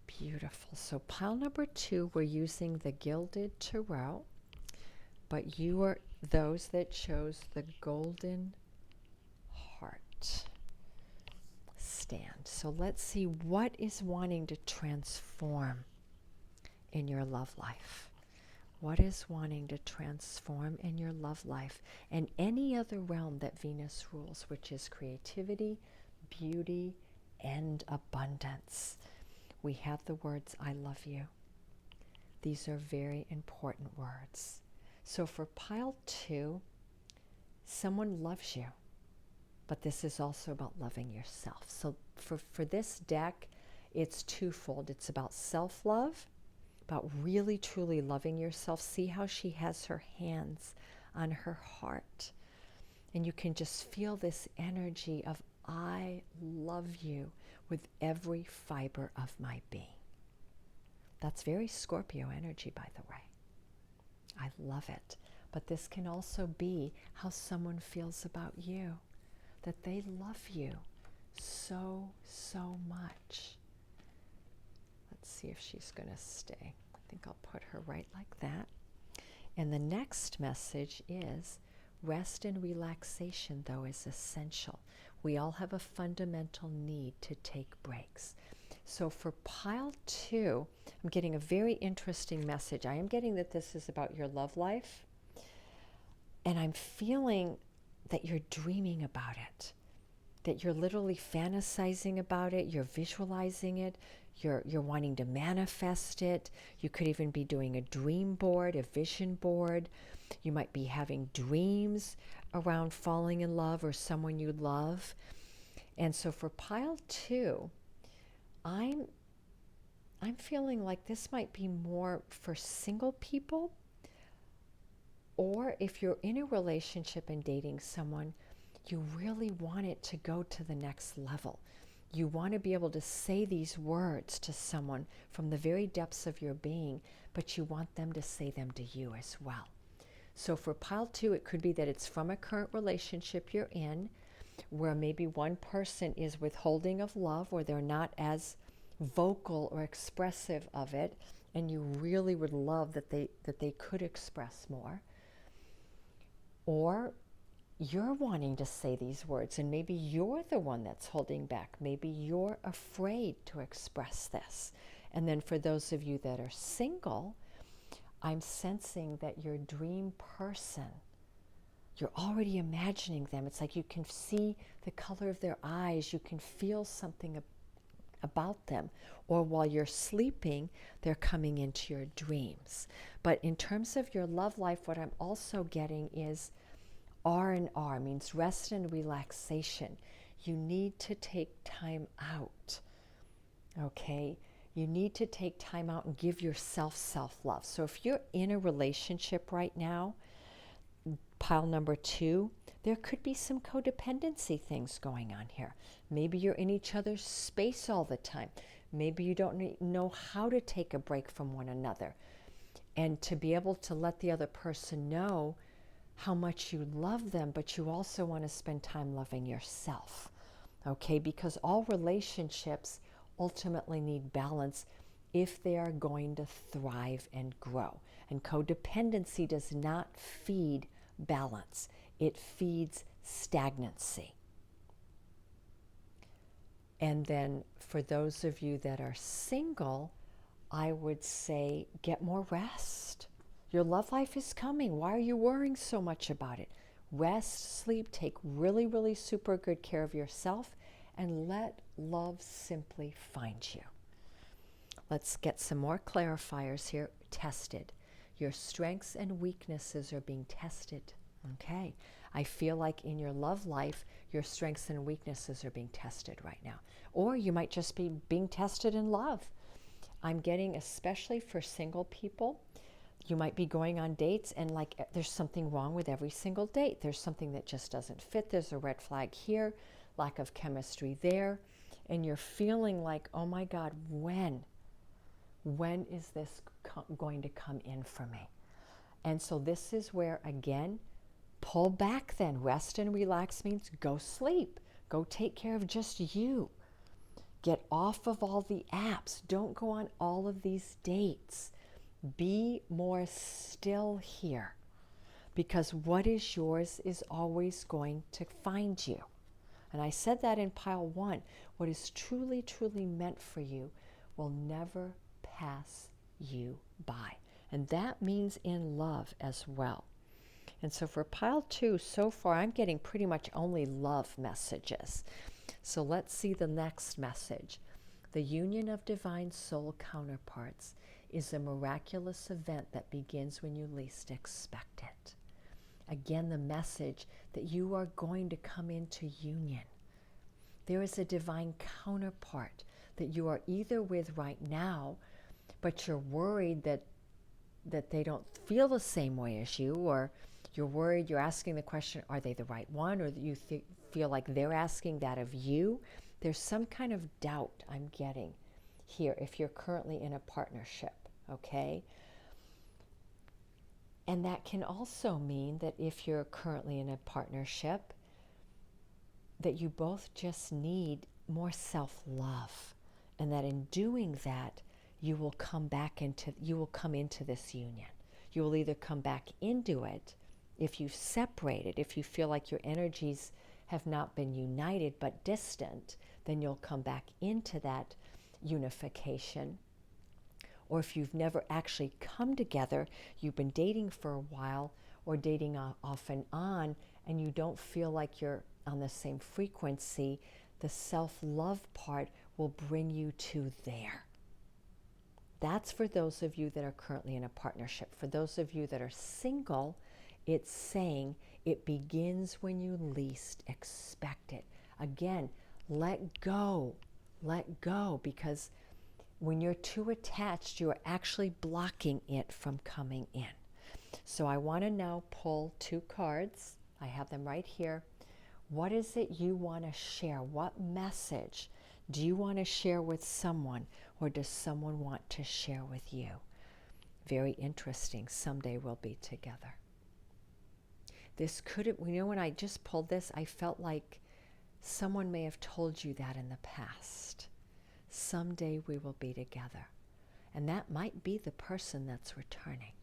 Beautiful. So pile number 2, we're using the Gilded Tarot, but you are those that chose the Golden Heart stand. So let's see what is wanting to transform in your love life. What is wanting to transform in your love life and any other realm that Venus rules, which is creativity, beauty, and abundance. We have the words, I love you. These are very important words. So for pile 2, someone loves you, but this is also about loving yourself. So for this deck, it's twofold. It's about self-love, about really truly loving yourself. See how she has her hands on her heart. And you can just feel this energy of I love you with every fiber of my being. That's very Scorpio energy, by the way. I love it. But this can also be how someone feels about you, that they love you so much. Let's see if she's going to stay. I think I'll put her right like that. And the next message is, rest and relaxation, though, is essential. We all have a fundamental need to take breaks. So for pile 2, I'm getting a very interesting message. I am getting that this is about your love life. And I'm feeling that you're dreaming about it, that you're literally fantasizing about it, you're visualizing it, you're wanting to manifest it. You could even be doing a dream board, a vision board. You might be having dreams around falling in love or someone you love. And so for pile 2, I'm feeling like this might be more for single people, or if you're in a relationship and dating someone, you really want it to go to the next level. You want to be able to say these words to someone from the very depths of your being, but you want them to say them to you as well. So for pile 2, it could be that it's from a current relationship you're in, where maybe one person is withholding of love, or they're not as vocal or expressive of it, and you really would love that they could express more. Or you're wanting to say these words, and maybe you're the one that's holding back. Maybe you're afraid to express this. And then for those of you that are single, I'm sensing that your dream person, you're already imagining them. It's like you can see the color of their eyes. You can feel something about them. Or while you're sleeping, they're coming into your dreams. But in terms of your love life, what I'm also getting is R&R, means rest and relaxation. You need to take time out, okay? You need to take time out and give yourself self-love. So if you're in a relationship right now, pile number 2, there could be some codependency things going on here. Maybe you're in each other's space all the time. Maybe you don't know how to take a break from one another. And to be able to let the other person know how much you love them, but you also want to spend time loving yourself, okay? Because all relationships ultimately need balance if they are going to thrive and grow. And codependency does not feed balance. It feeds stagnancy. And then for those of you that are single, I would say get more rest. Your love life is coming. Why are you worrying so much about it? Rest, sleep, take really super good care of yourself, and let love simply find you. Let's get some more clarifiers here. Tested. Your strengths and weaknesses are being tested. Okay. I feel like in your love life, your strengths and weaknesses are being tested right now. Or you might just be being tested in love. I'm getting, especially for single people, you might be going on dates and like there's something wrong with every single date. There's something that just doesn't fit. There's a red flag here, lack of chemistry there. And you're feeling like, oh my God, when is this going to come in for me? And so this is where, again, pull back then. Rest and relax means go sleep. Go take care of just you. Get off of all the apps. Don't go on all of these dates. Be more still here, because what is yours is always going to find you. And I said that in pile 1. What is truly, truly meant for you will never pass you by. And that means in love as well. And so for pile 2, so far I'm getting pretty much only love messages. So let's see the next message. The union of divine soul counterparts is a miraculous event that begins when you least expect it. Again, the message that you are going to come into union. There is a divine counterpart that you are either with right now, but you're worried that they don't feel the same way as you, or you're worried, you're asking the question, are they the right one? Or you feel like they're asking that of you. There's some kind of doubt I'm getting here if you're currently in a partnership, okay? And that can also mean that if you're currently in a partnership, that you both just need more self-love. And that in doing that, you will come into this union. You will either come back into it if you've separated, if you feel like your energies have not been united but distant, then you'll come back into that unification. Or if you've never actually come together, you've been dating for a while or dating off and on, and you don't feel like you're on the same frequency, the self-love part will bring you to there. That's for those of you that are currently in a partnership. For those of you that are single, it's saying it begins when you least expect it. Again, let go, because when you're too attached, you are actually blocking it from coming in. So I want to now pull 2 cards. I have them right here. What is it you want to share? What message do you want to share with someone, or does someone want to share with you? Very interesting. Someday we'll be together. This could have, when I just pulled this, I felt like someone may have told you that in the past. Someday we will be together. And that might be the person that's returning.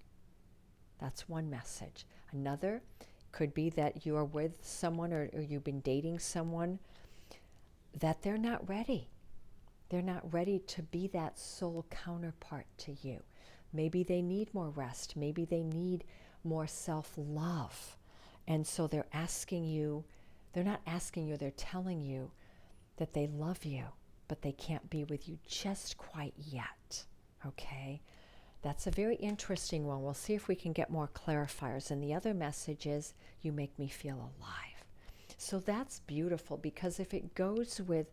That's one message. Another could be that you are with someone or you've been dating someone that they're not ready. They're not ready to be that soul counterpart to you. Maybe they need more rest. Maybe they need more self-love. And so they're asking you, they're not asking you, they're telling you that they love you, but they can't be with you just quite yet, okay? That's a very interesting one. We'll see if we can get more clarifiers. And the other message is, you make me feel alive. So that's beautiful, because if it goes with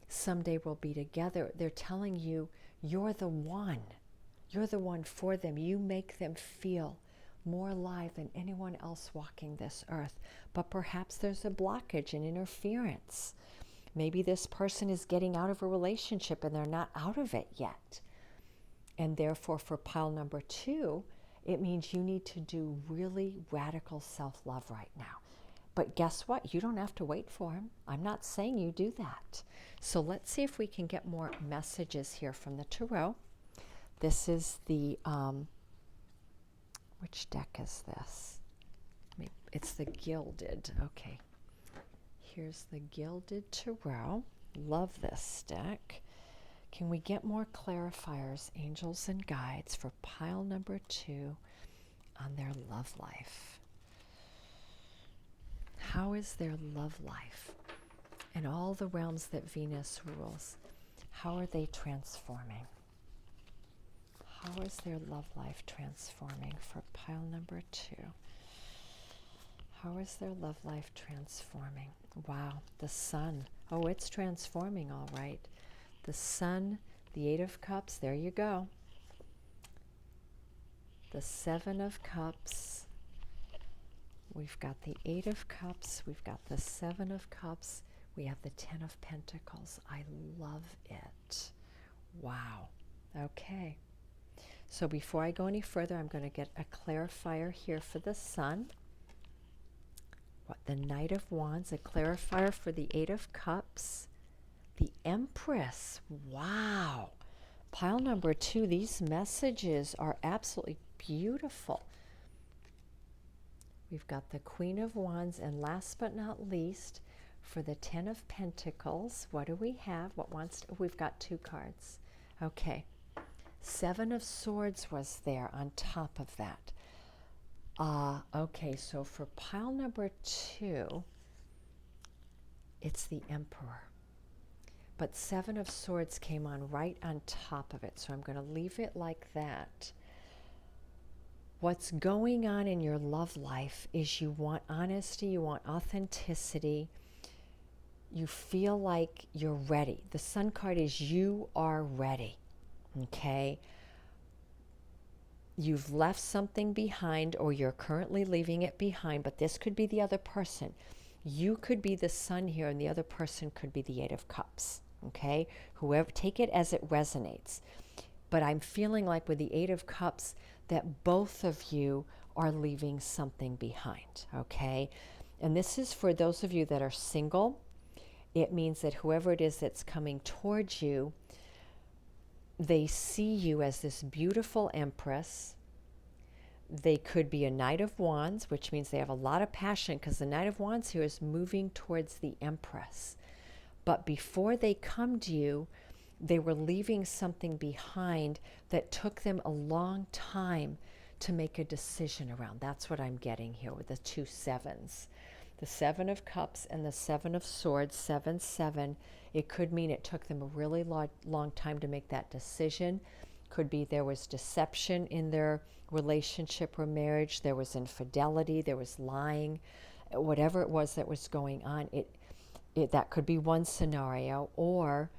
someday we'll be together, they're telling you you're the one. You're the one for them. You make them feel more alive than anyone else walking this earth. But perhaps there's a blockage and interference. Maybe this person is getting out of a relationship and they're not out of it yet. And therefore, for pile number 2, it means you need to do really radical self-love right now. But guess what? You don't have to wait for him. I'm not saying you do that. So let's see if we can get more messages here from the Tarot. This is the, which deck is this? It's the Gilded. Okay. Here's the Gilded Tarot. Love this deck. Can we get more clarifiers, angels and guides, for pile number 2 on their love life? How is their love life? and all the realms that Venus rules, how are they transforming? How is their love life transforming for pile number 2? How is their love life transforming? Wow, the sun. Oh, it's transforming, all right. The sun, the 8 of Cups, there you go. The 7 of Cups. We've got the 8 of Cups. We've got the 7 of Cups. We have the 10 of Pentacles. I love it. Wow. Okay. So before I go any further, I'm going to get a clarifier here for the sun. What, the Knight of Wands, a clarifier for the 8 of Cups. The Empress. Wow. Pile number 2, these messages are absolutely beautiful. We've got the Queen of Wands, and last but not least, for the 10 of Pentacles, what do we have? What wants to, we've got 2 cards. Okay. 7 of Swords was there on top of that. Okay, so for pile number 2, it's the Emperor. But 7 of Swords came on right on top of it, so I'm going to leave it like that. What's going on in your love life is you want honesty, you want authenticity, you feel like you're ready. The Sun card is you are ready, okay? You've left something behind, or you're currently leaving it behind, but this could be the other person. You could be the Sun here, and the other person could be the 8 of Cups, okay? Whoever, take it as it resonates. But I'm feeling like with the 8 of Cups that both of you are leaving something behind, okay? And this is for those of you that are single. It means that whoever it is that's coming towards you, they see you as this beautiful Empress. They could be a Knight of Wands, which means they have a lot of passion, because the Knight of Wands here is moving towards the Empress. But before they come to you, they were leaving something behind that took them a long time to make a decision around. That's what I'm getting here with the 2 sevens. The 7 of Cups and the 7 of Swords, 7, 7. It could mean it took them a really long time to make that decision. Could be there was deception in their relationship or marriage. There was infidelity. There was lying. Whatever it was that was going on, that could be one scenario. Or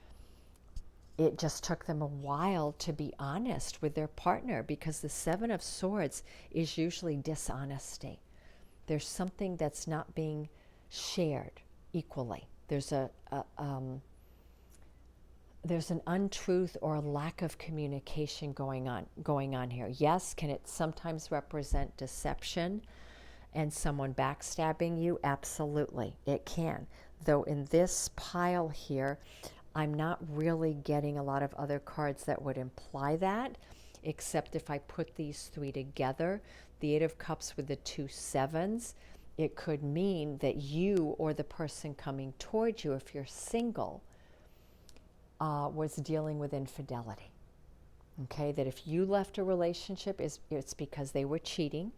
it just took them a while to be honest with their partner, because the 7 of Swords is usually dishonesty. There's something that's not being shared equally. There's there's an untruth or a lack of communication going on here. Yes, can it sometimes represent deception and someone backstabbing you? Absolutely, it can. Though in this pile here, I'm not really getting a lot of other cards that would imply that, except if I put these 3 together, the 8 of Cups with the 2 sevens, it could mean that you or the person coming towards you, if you're single, was dealing with infidelity. Okay, that if you left a relationship, it's because they were cheating.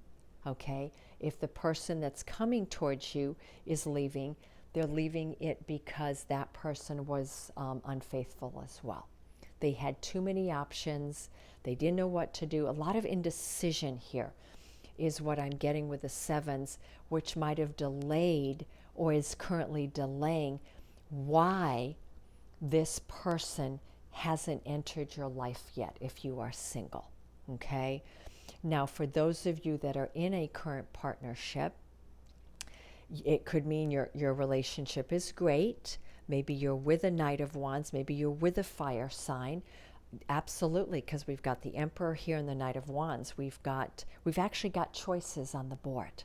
Okay, if the person that's coming towards you is leaving, they're leaving it because that person was unfaithful as well. They had too many options. They didn't know what to do. A lot of indecision here is what I'm getting with the sevens, which might have delayed or is currently delaying why this person hasn't entered your life yet if you are single, okay? Now, for those of you that are in a current partnership, it could mean your relationship is great. Maybe you're with a Knight of Wands. Maybe you're with a fire sign. Absolutely, because we've got the Emperor here and the Knight of Wands. We've actually got choices on the board.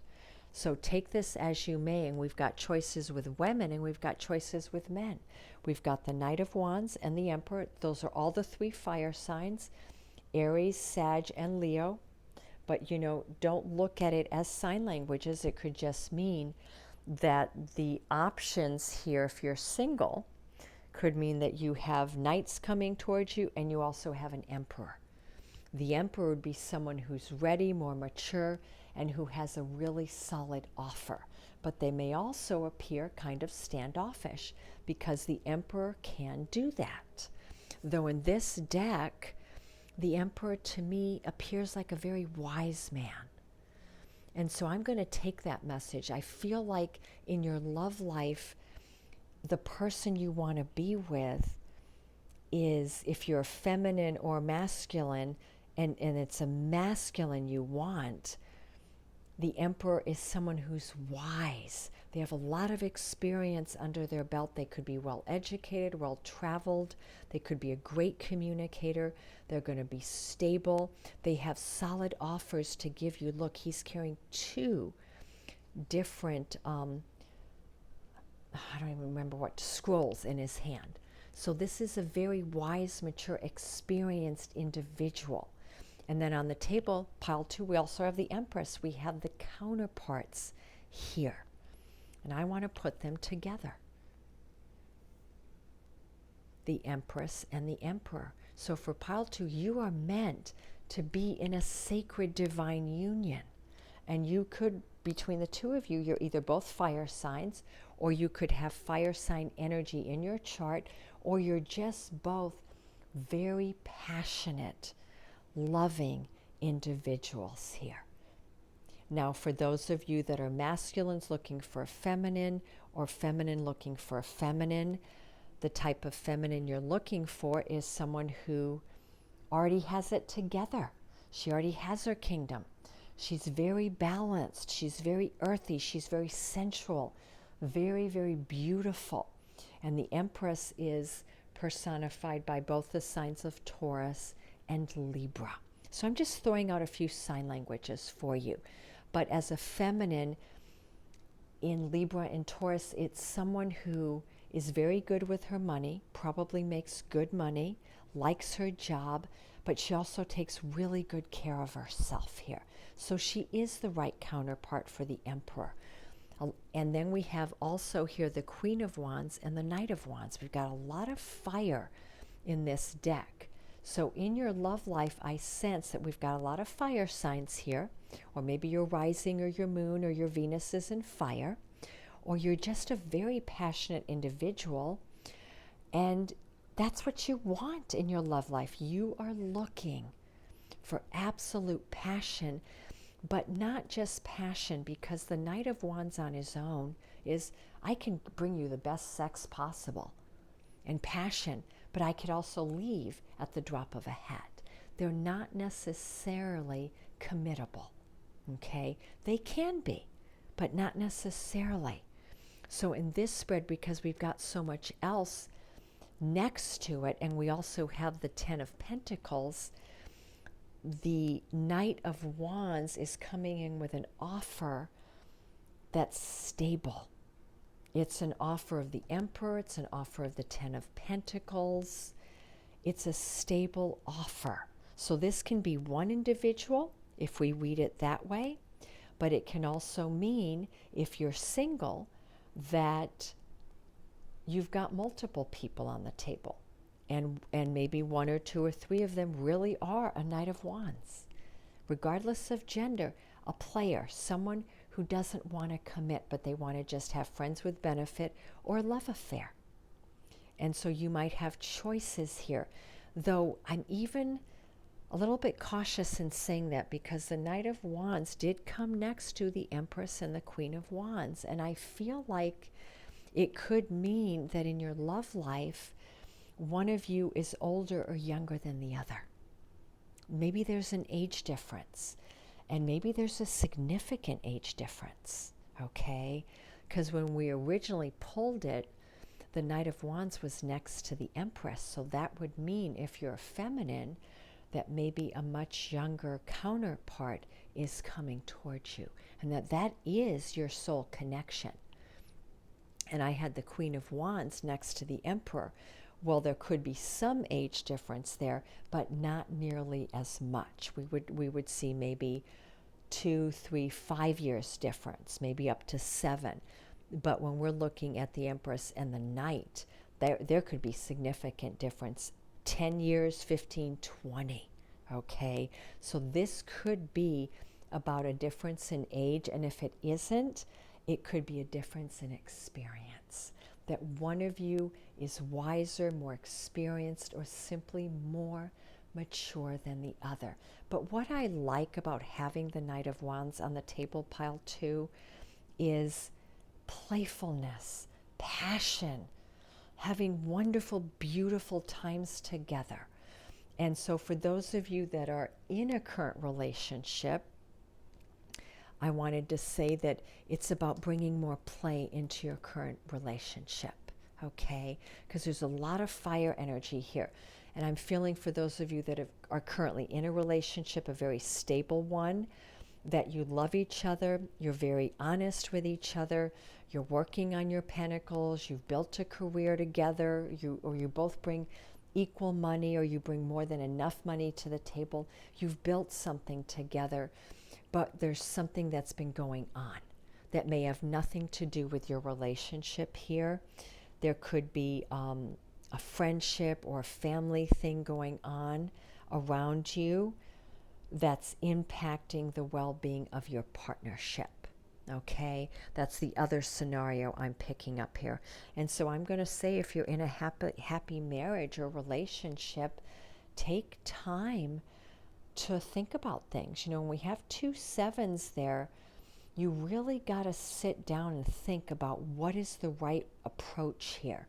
So take this as you may, and we've got choices with women and we've got choices with men. We've got the Knight of Wands and the Emperor. Those are all the 3 fire signs, Aries, Sag, and Leo. But, you know, don't look at it as sign languages. It could just mean that the options here, if you're single, could mean that you have knights coming towards you and you also have an emperor. The emperor would be someone who's ready, more mature, and who has a really solid offer. But they may also appear kind of standoffish because the Emperor can do that. Though in this deck, the Emperor to me appears like a very wise man. And so I'm going to take that message. I feel like in your love life, the person you want to be with is, if you're feminine or masculine, and it's a masculine you want, the Emperor is someone who's wise. They have a lot of experience under their belt. They could be well educated, well traveled. They could be a great communicator. They're going to be stable. They have solid offers to give you. Look, he's carrying two different, I don't even remember what, scrolls in his hand. So this is a very wise, mature, experienced individual. And then on the table, pile 2, we also have the Empress. We have the counterparts here. And I want to put them together. The Empress and the Emperor. So for pile 2, you are meant to be in a sacred divine union. And you could, between the two of you, you're either both fire signs, or you could have fire sign energy in your chart, or you're just both very passionate, loving individuals here. Now, for those of you that are masculines looking for a feminine, or feminine looking for a feminine, the type of feminine you're looking for is someone who already has it together. She already has her kingdom. She's very balanced. She's very earthy. She's very sensual, very, very beautiful. And the Empress is personified by both the signs of Taurus and Libra. So I'm just throwing out a few sign languages for you. But as a feminine in Libra and Taurus, it's someone who is very good with her money, probably makes good money, likes her job, but she also takes really good care of herself here. So she is the right counterpart for the Emperor. And then we have also here the Queen of Wands and the Knight of Wands. We've got a lot of fire in this deck. So in your love life, I sense that we've got a lot of fire signs here, or maybe your rising or your moon or your Venus is in fire, or you're just a very passionate individual, and that's what you want in your love life. You are looking for absolute passion, but not just passion, because the Knight of Wands on his own is, I can bring you the best sex possible and passion, but I could also leave at the drop of a hat. They're not necessarily committable, okay? They can be, but not necessarily. So in this spread, because we've got so much else next to it, and we also have the 10 of Pentacles, the Knight of Wands is coming in with an offer that's stable. It's an offer of the Emperor. It's an offer of the 10 of Pentacles. It's a stable offer. So this can be one individual, if we read it that way, but it can also mean, if you're single, that you've got multiple people on the table. And maybe 1 or 2 or 3 of them really are a Knight of Wands. Regardless of gender, a player, someone who doesn't want to commit, but they want to just have friends with benefit or a love affair. And so you might have choices here. Though I'm even a little bit cautious in saying that, because the Knight of Wands did come next to the Empress and the Queen of Wands. And I feel like it could mean that in your love life, one of you is older or younger than the other. Maybe there's an age difference, and maybe there's a significant age difference, okay? Because when we originally pulled it, the Knight of Wands was next to the Empress, so that would mean, if you're feminine, that maybe a much younger counterpart is coming towards you, and that is your soul connection. And I had the Queen of Wands next to the Emperor. Well, there could be some age difference there, but not nearly as much. We would see maybe 2, 3, 5 years difference, maybe up to 7. But when we're looking at the Empress and the Knight, there could be significant difference, 10 years, 15, 20, okay? So this could be about a difference in age, and if it isn't, it could be a difference in experience. that one of you is wiser, more experienced, or simply more mature than the other. But what I like about having the Knight of Wands on the table pile too is playfulness, passion, having wonderful, beautiful times together. And so for those of you that are in a current relationship, I wanted to say that it's about bringing more play into your current relationship, okay? Because there's a lot of fire energy here. And I'm feeling for those of you that are currently in a relationship, a very stable one, that you love each other, you're very honest with each other, you're working on your pentacles, you've built a career together, or you both bring equal money, or you bring more than enough money to the table. You've built something together, but there's something that's been going on that may have nothing to do with your relationship here. There could be a friendship or a family thing going on around you that's impacting the well-being of your partnership. Okay, that's the other scenario I'm picking up here. And so I'm going to say, if you're in a happy marriage or relationship, take time to think about things. You know, when we have 2 sevens there, you really got to sit down and think about what is the right approach here.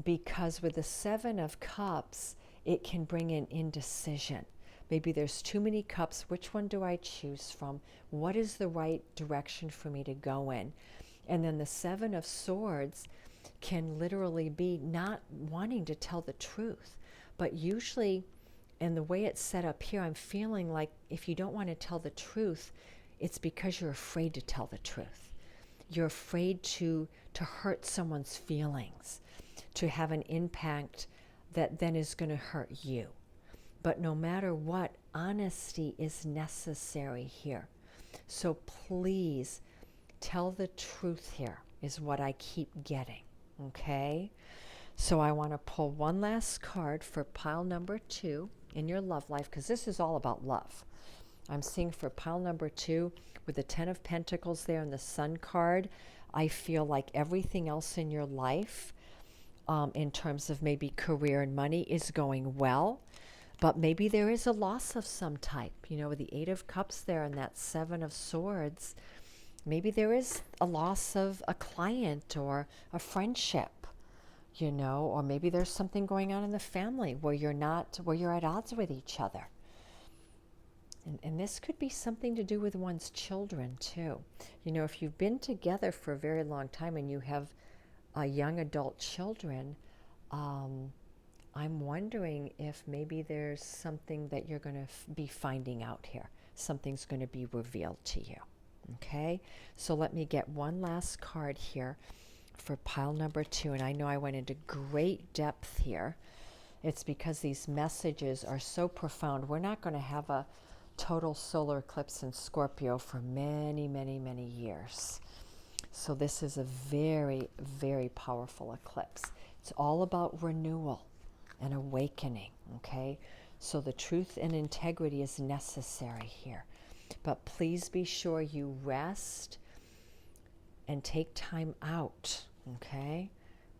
Because with the 7 of Cups, it can bring in indecision. Maybe there's too many cups. Which one do I choose from? What is the right direction for me to go in? And then the 7 of Swords can literally be not wanting to tell the truth. But usually, and the way it's set up here, I'm feeling like if you don't want to tell the truth, it's because you're afraid to tell the truth. You're afraid to hurt someone's feelings, to have an impact that then is going to hurt you. But no matter what, honesty is necessary here. So please tell the truth here is what I keep getting, okay? So I want to pull one last card for pile number 2 in your love life, because this is all about love. I'm seeing for pile number 2 with the 10 of Pentacles there and the Sun card, I feel like everything else in your life, in terms of maybe career and money, is going well. But maybe there is a loss of some type, you know, with the 8 of Cups there and that 7 of Swords. Maybe there is a loss of a client or a friendship, you know, or maybe there's something going on in the family where you're at odds with each other. And this could be something to do with one's children too. You know, if you've been together for a very long time and you have young adult children, I'm wondering if maybe there's something that you're going to be finding out here. Something's going to be revealed to you. Okay? So let me get one last card here for pile number 2. And I know I went into great depth here. It's because these messages are so profound. We're not going to have a total solar eclipse in Scorpio for many, many, many years. So this is a very, very powerful eclipse. It's all about renewal and awakening, okay? So the truth and integrity is necessary here. But please be sure you rest and take time out, okay?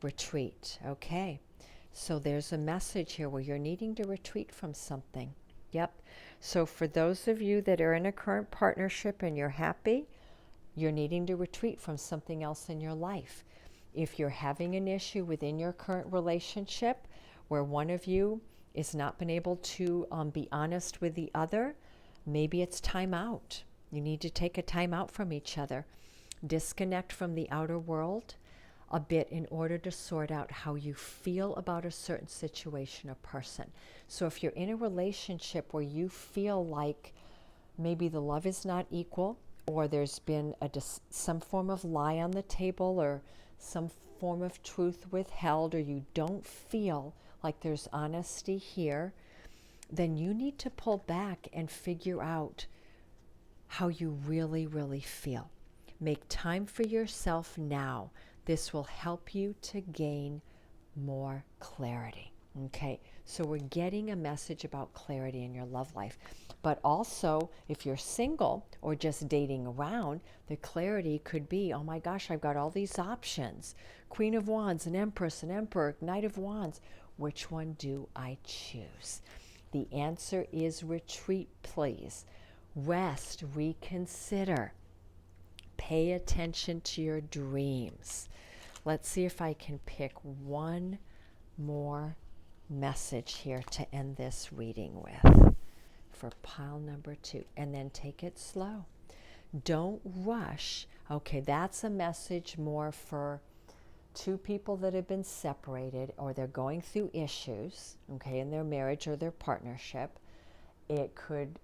Retreat, okay? So there's a message here where you're needing to retreat from something. Yep. So for those of you that are in a current partnership and you're happy, you're needing to retreat from something else in your life. If you're having an issue within your current relationship where one of you is not been able to be honest with the other, maybe it's time out. You need to take a time out from each other. Disconnect from the outer world a bit in order to sort out how you feel about a certain situation or person. So if you're in a relationship where you feel like maybe the love is not equal, or there's been some form of lie on the table, or some form of truth withheld, or you don't feel like there's honesty here, then you need to pull back and figure out how you really, really feel. Make time for yourself now. This will help you to gain more clarity. Okay, So we're getting a message about clarity in your love life. But also, if you're single or just dating around, the clarity could be, oh my gosh, I've got all these options. Queen of Wands, an Empress, an Emperor, Knight of Wands. Which one do I choose? The answer is retreat, please. Rest, reconsider. Pay attention to your dreams. Let's see if I can pick one more message here to end this reading with for pile number 2, and then take it slow. Don't rush. Okay, that's a message more for 2 people that have been separated or they're going through issues, okay, in their marriage or their partnership. It could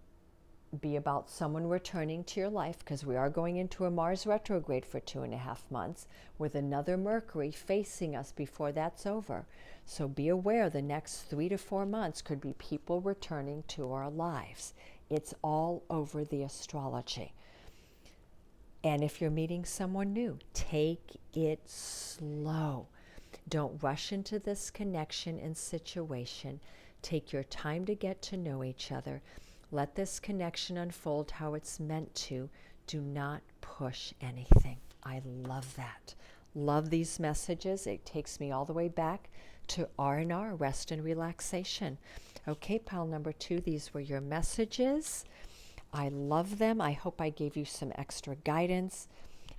be about someone returning to your life, because we are going into a Mars retrograde for 2.5 months with another Mercury facing us before that's over. So be aware the next 3 to 4 months could be people returning to our lives. It's all over the astrology. And if you're meeting someone new, take it slow. Don't rush into this connection and situation. Take your time to get to know each other. Let this connection unfold how it's meant to. Do not push anything. I love that. Love these messages. It takes me all the way back to R&R, rest and relaxation. Okay, pile number 2, these were your messages. I love them. I hope I gave you some extra guidance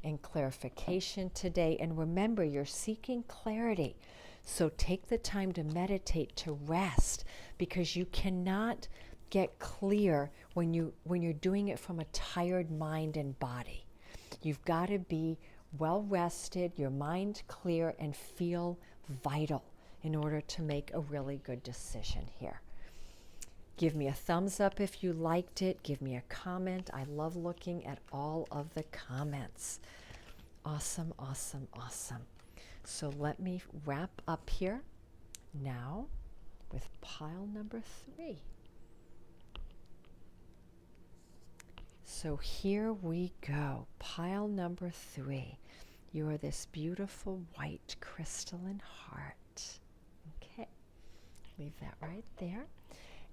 and clarification today. And remember, you're seeking clarity. So take the time to meditate, to rest, because you cannot get clear when you're doing it from a tired mind and body. You've got to be well rested, your mind clear, and feel vital in order to make a really good decision here. Give me a thumbs up if you liked it. Give me a comment. I love looking at all of the comments. Awesome, awesome, awesome. So let me wrap up here now with pile number 3. So here we go. Pile number 3. You are this beautiful white crystalline heart. Okay, leave that right there.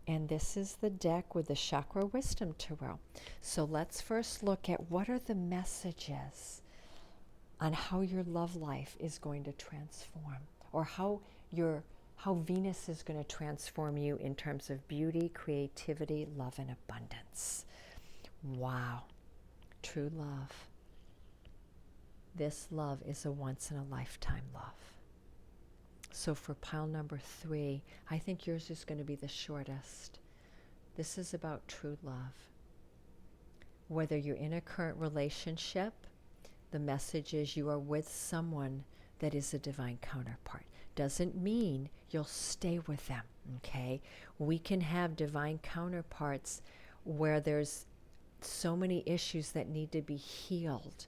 And this is the deck with the Chakra Wisdom Tarot. So let's first look at what are the messages on how your love life is going to transform, or how Venus is going to transform you in terms of beauty, creativity, love, and abundance. Wow, true love. This love is a once-in-a-lifetime love. So for pile number 3, I think yours is going to be the shortest. This is about true love. Whether you're in a current relationship, the message is you are with someone that is a divine counterpart. Doesn't mean you'll stay with them, okay? We can have divine counterparts where there's so many issues that need to be healed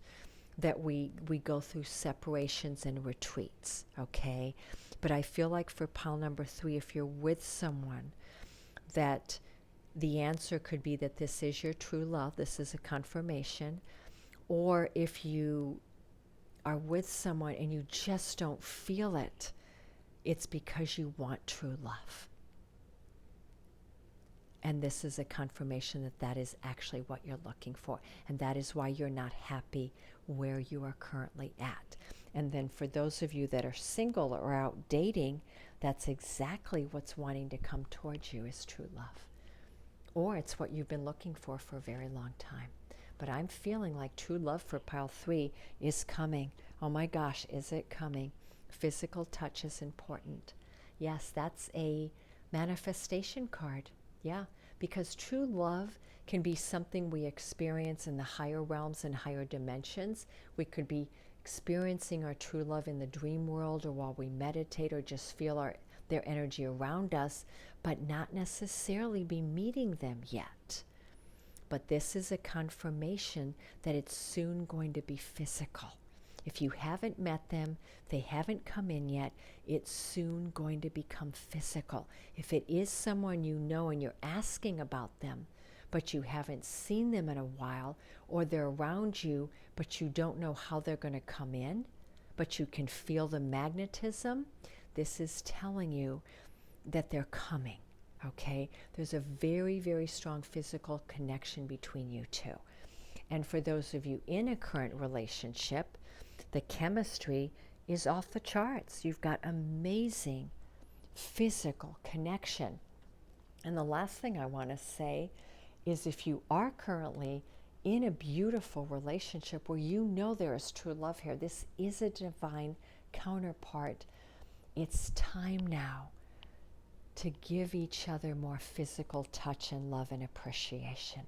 that we go through separations and retreats, okay? But I feel like for pile number 3, if you're with someone, that the answer could be that this is your true love, this is a confirmation. Or if you are with someone and you just don't feel it, it's because you want true love. And this is a confirmation that that is actually what you're looking for. And that is why you're not happy where you are currently at. And then for those of you that are single or out dating, that's exactly what's wanting to come towards you is true love. Or it's what you've been looking for a very long time. But I'm feeling like true love for pile 3 is coming. Oh my gosh, is it coming? Physical touch is important. Yes, that's a manifestation card. Yeah, because true love can be something we experience in the higher realms and higher dimensions. We could be experiencing our true love in the dream world, or while we meditate, or just feel their energy around us, but not necessarily be meeting them yet. But this is a confirmation that it's soon going to be physical. If you haven't met them, they haven't come in yet, it's soon going to become physical. If it is someone you know and you're asking about them, but you haven't seen them in a while, or they're around you, but you don't know how they're going to come in, but you can feel the magnetism, this is telling you that they're coming, okay? There's a very, very strong physical connection between you two. And for those of you in a current relationship, the chemistry is off the charts. You've got amazing physical connection. And the last thing I want to say is, if you are currently in a beautiful relationship where you know there is true love here, this is a divine counterpart, it's time now to give each other more physical touch and love and appreciation.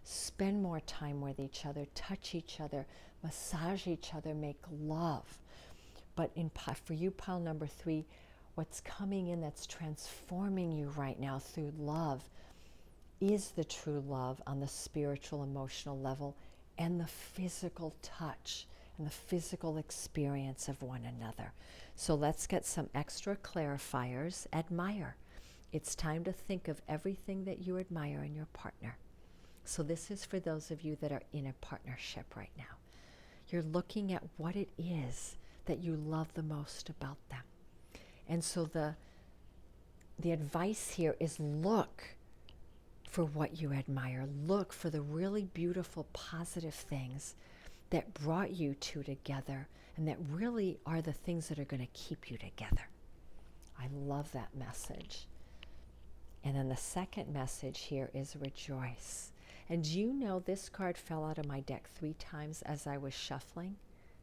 Spend more time with each other, touch each other, massage each other, make love. But for you, pile number 3, what's coming in that's transforming you right now through love is the true love on the spiritual, emotional level, and the physical touch and the physical experience of one another. So let's get some extra clarifiers. Admire. It's time to think of everything that you admire in your partner. So this is for those of you that are in a partnership right now. You're looking at what it is that you love the most about them. And so the advice here is look for what you admire. Look for the really beautiful, positive things that brought you two together and that really are the things that are going to keep you together. I love that message. And then the second message here is rejoice. And do you know this card fell out of my deck 3 times as I was shuffling?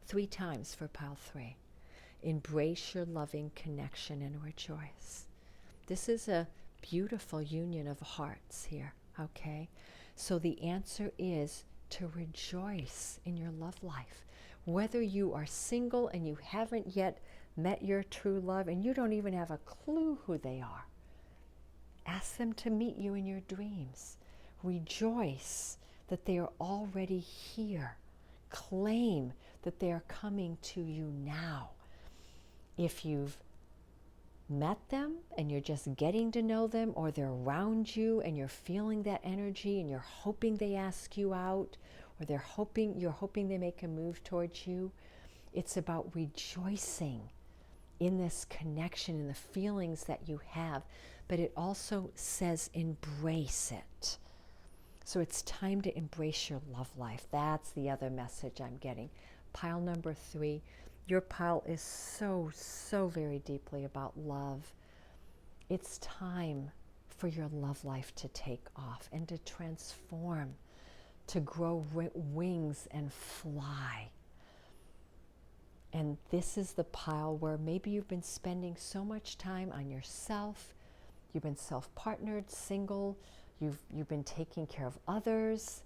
3 times for pile 3. Embrace your loving connection and rejoice. This is a beautiful union of hearts here, okay? So the answer is to rejoice in your love life. Whether you are single and you haven't yet met your true love and you don't even have a clue who they are, ask them to meet you in your dreams. Rejoice that they are already here. Claim that they are coming to you now. If you've met them and you're just getting to know them, or they're around you and you're feeling that energy and you're hoping they ask you out, or you're hoping they make a move towards you, it's about rejoicing in this connection and the feelings that you have. But it also says embrace it. So it's time to embrace your love life. That's the other message I'm getting. Pile number 3, your pile is so, so very deeply about love. It's time for your love life to take off and to transform, to grow wings and fly. And this is the pile where maybe you've been spending so much time on yourself. You've been self-partnered, single. You've been taking care of others,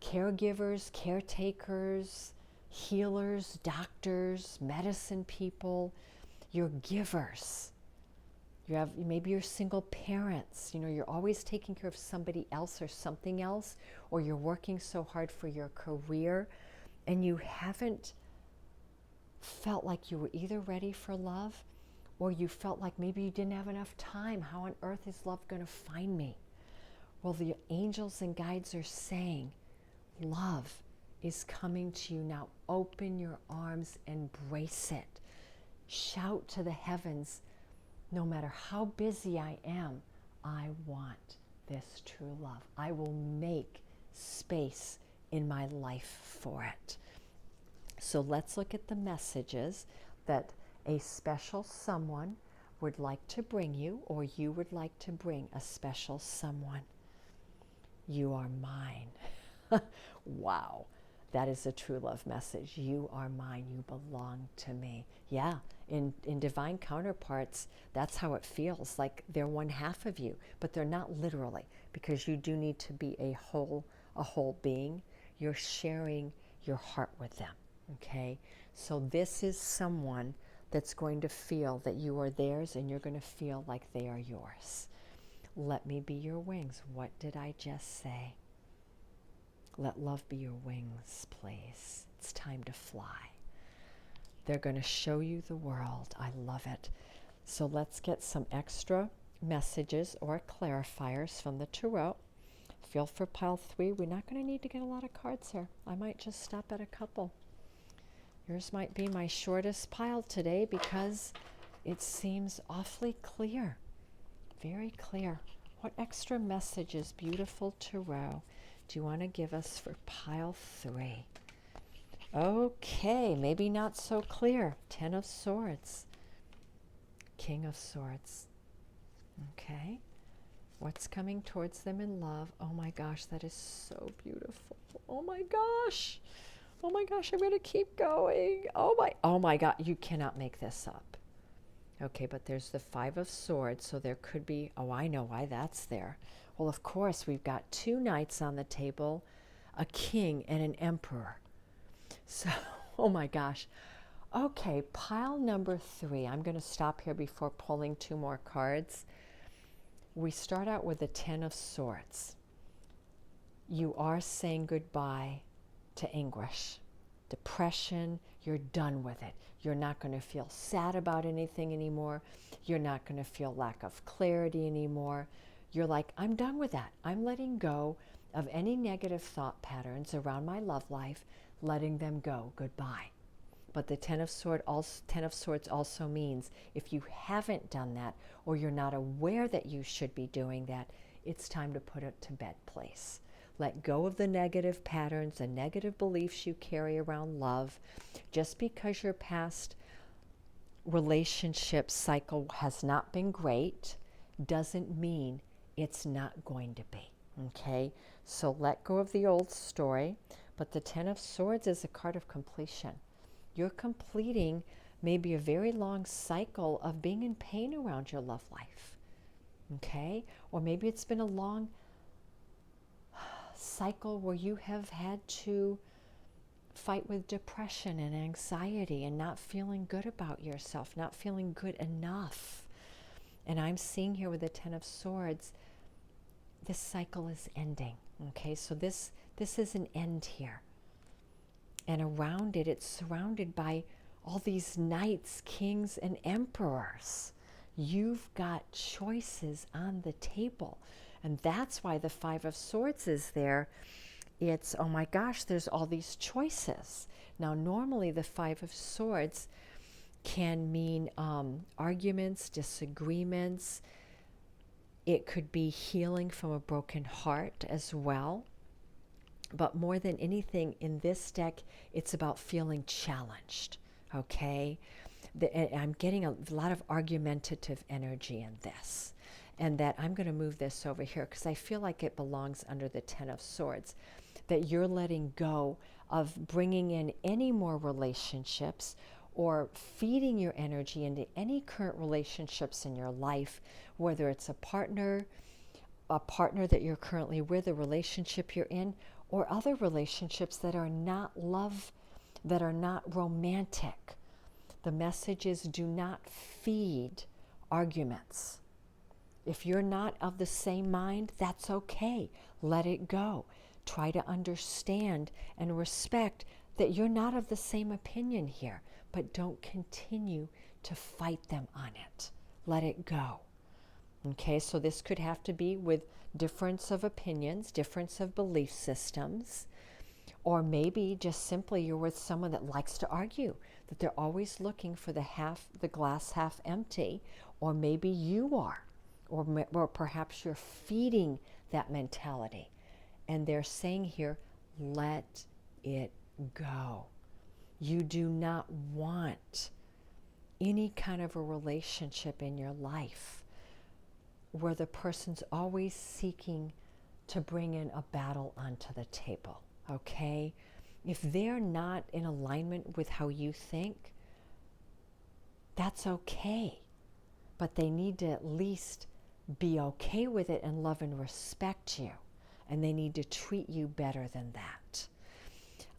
caregivers, caretakers, healers, doctors, medicine people. You're givers. Maybe you're single parents. You're always taking care of somebody else or something else, or you're working so hard for your career and you haven't felt like you were either ready for love, or you felt like maybe you didn't have enough time. How on earth is love going to find me? Well, the angels and guides are saying, love is coming to you now. Open your arms, embrace it. Shout to the heavens, no matter how busy I am, I want this true love. I will make space in my life for it. So let's look at the messages that a special someone would like to bring you, or you would like to bring a special someone. You are mine. Wow, that is a true love message. You are mine. You belong to me. Yeah, in divine counterparts, that's how it feels, like they're one half of you, but they're not literally, because you do need to be a whole being. You're sharing your heart with them, okay? So this is someone that's going to feel that you are theirs, and you're going to feel like they are yours. Let me be your wings. What did I just say? Let love be your wings, please. It's time to fly. They're going to show you the world. I love it. So let's get some extra messages or clarifiers from the Tarot. Feel for pile 3. We're not going to need to get a lot of cards here. I might just stop at a couple. Yours might be my shortest pile today because it seems awfully clear. very clear. What extra messages, beautiful tarot, do you want to give us for pile 3? Okay, maybe not so clear. 10 of Swords. King of Swords. Okay. What's coming towards them in love? Oh my gosh, that is so beautiful. Oh my gosh. Oh my gosh, I'm going to keep going. Oh my God, you cannot make this up. Okay, but there's the 5 of Swords, so there could be, oh, I know why that's there. Well, of course, we've got 2 knights on the table, a king and an emperor. So, oh my gosh. Okay, pile number 3. I'm going to stop here before pulling 2 more cards. We start out with the 10 of Swords. You are saying goodbye to anguish, depression. You're done with it. You're not going to feel sad about anything anymore. You're not going to feel lack of clarity anymore. You're like, I'm done with that. I'm letting go of any negative thought patterns around my love life, letting them go. Goodbye. But the 10 of Swords also means if you haven't done that, or you're not aware that you should be doing that, it's time to put it to bed, please. Let go of the negative patterns, the negative beliefs you carry around love. Just because your past relationship cycle has not been great doesn't mean it's not going to be. Okay? So let go of the old story. But the 10 of Swords is a card of completion. You're completing maybe a very long cycle of being in pain around your love life. Okay? Or maybe it's been a long cycle where you have had to fight with depression and anxiety and not feeling good about yourself, not feeling good enough. And I'm seeing here with the 10 of Swords, this cycle is ending. Okay? So this is an end here. And around it, it's surrounded by all these knights, kings, and emperors. You've got choices on the table. And that's why the 5 of Swords is there. It's, oh my gosh, there's all these choices. Now, normally the 5 of Swords can mean arguments, disagreements. It could be healing from a broken heart as well. But more than anything in this deck, it's about feeling challenged, okay? I'm getting a lot of argumentative energy in this. And that I'm going to move this over here because I feel like it belongs under the 10 of Swords. That you're letting go of bringing in any more relationships or feeding your energy into any current relationships in your life, whether it's a partner that you're currently with, a relationship you're in, or other relationships that are not love, that are not romantic. The message is do not feed arguments. If you're not of the same mind, that's okay. Let it go. Try to understand and respect that you're not of the same opinion here, but don't continue to fight them on it. Let it go. Okay, so this could have to be with difference of opinions, difference of belief systems, or maybe just simply you're with someone that likes to argue, that they're always looking for the glass half empty, or maybe you are, or perhaps you're feeding that mentality. And they're saying here, let it go. You do not want any kind of a relationship in your life where the person's always seeking to bring in a battle onto the table, okay? If they're not in alignment with how you think, that's okay. But they need to at least be okay with it and love and respect you. And they need to treat you better than that.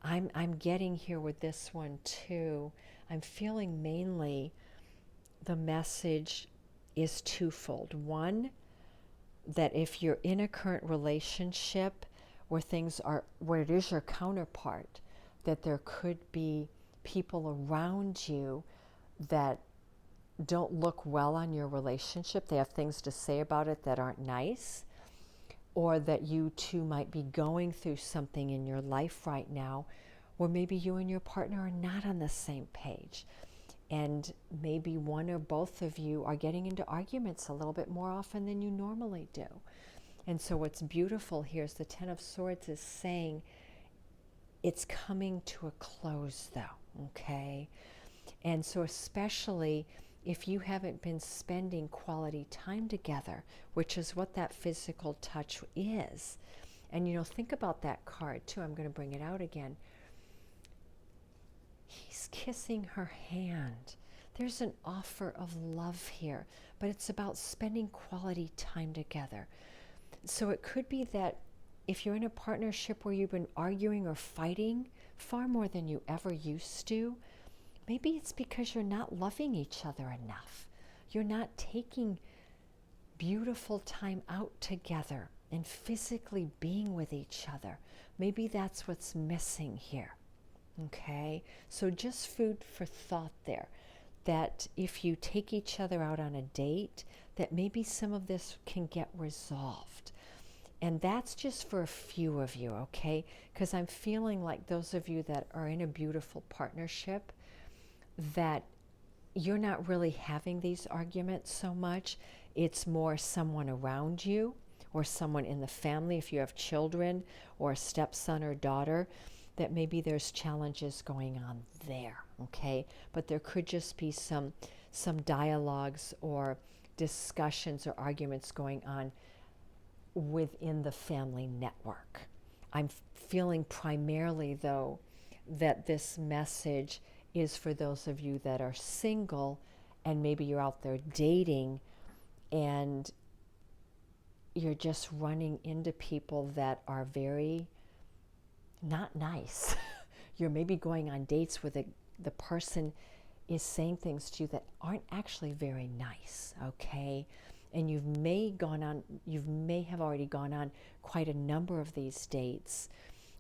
I'm getting here with this one too. I'm feeling mainly the message is twofold. One, that if you're in a current relationship where it is your counterpart, that there could be people around you that don't look well on your relationship. They have things to say about it that aren't nice, or that you two might be going through something in your life right now where maybe you and your partner are not on the same page. And maybe one or both of you are getting into arguments a little bit more often than you normally do. And so what's beautiful here is the Ten of Swords is saying it's coming to a close though, okay? And so especially if you haven't been spending quality time together, which is what that physical touch is. And think about that card too. I'm going to bring it out again. He's kissing her hand. There's an offer of love here, but it's about spending quality time together. So it could be that if you're in a partnership where you've been arguing or fighting far more than you ever used to, maybe it's because you're not loving each other enough. You're not taking beautiful time out together and physically being with each other. Maybe that's what's missing here. Okay? So just food for thought there. That if you take each other out on a date, that maybe some of this can get resolved. And that's just for a few of you, okay? Because I'm feeling like those of you that are in a beautiful partnership, that you're not really having these arguments so much. It's more someone around you or someone in the family, if you have children or a stepson or daughter, that maybe there's challenges going on there, okay? But there could just be some dialogues or discussions or arguments going on within the family network. I'm feeling primarily, though, that this message is for those of you that are single and maybe you're out there dating and you're just running into people that are very not nice. You're maybe going on dates where the person is saying things to you that aren't actually very nice, okay? And you may have already gone on quite a number of these dates,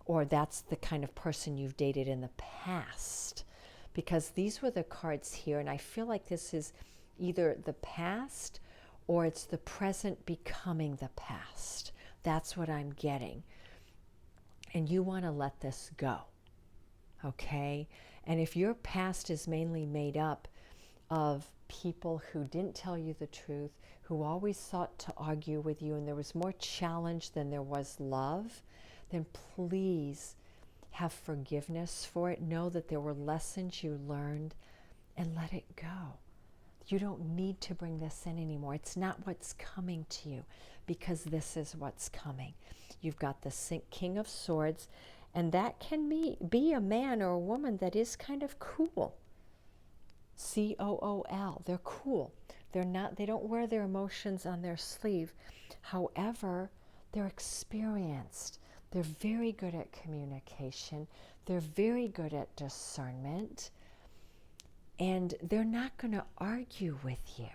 or that's the kind of person you've dated in the past. Because these were the cards here, and I feel like this is either the past or it's the present becoming the past. That's what I'm getting. And you want to let this go, okay? And if your past is mainly made up of people who didn't tell you the truth, who always sought to argue with you, and there was more challenge than there was love, then please have forgiveness for it. Know that there were lessons you learned and let it go. You don't need to bring this in anymore. It's not what's coming to you, because this is what's coming. You've got the King of Swords, and that can be a man or a woman that is kind of cool. C-O-O-L. They're cool. They don't wear their emotions on their sleeve. However, they're experienced. They're very good at communication. They're very good at discernment. And they're not going to argue with you.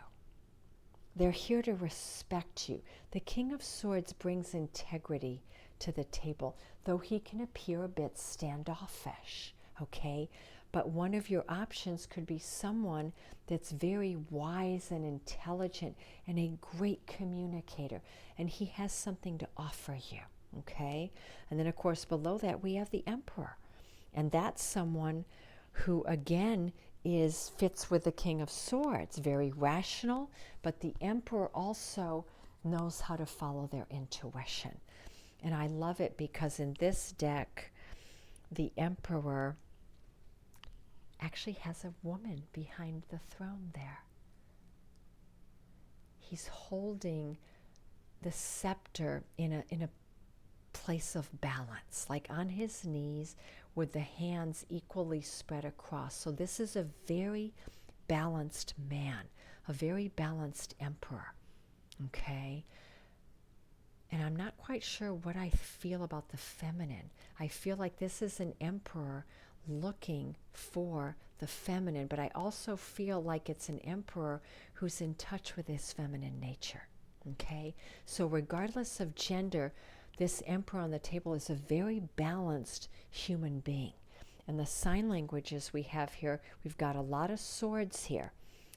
They're here to respect you. The King of Swords brings integrity to the table, though he can appear a bit standoffish, okay? But one of your options could be someone that's very wise and intelligent and a great communicator, and he has something to offer you, okay? And then, of course, below that, we have the Emperor, and that's someone who, again, fits with the King of Swords, very rational, but the Emperor also knows how to follow their intuition. And I love it because in this deck, the Emperor actually has a woman behind the throne there. He's holding the scepter in a place of balance, like on his knees with the hands equally spread across. So this is a very balanced man, a very balanced emperor, okay? And I'm not quite sure what I feel about the feminine. I feel like this is an emperor looking for the feminine, but I also feel like it's an emperor who's in touch with his feminine nature, okay? So regardless of gender, this emperor on the table is a very balanced human being. And the sign languages we have here, we've got a lot of swords here.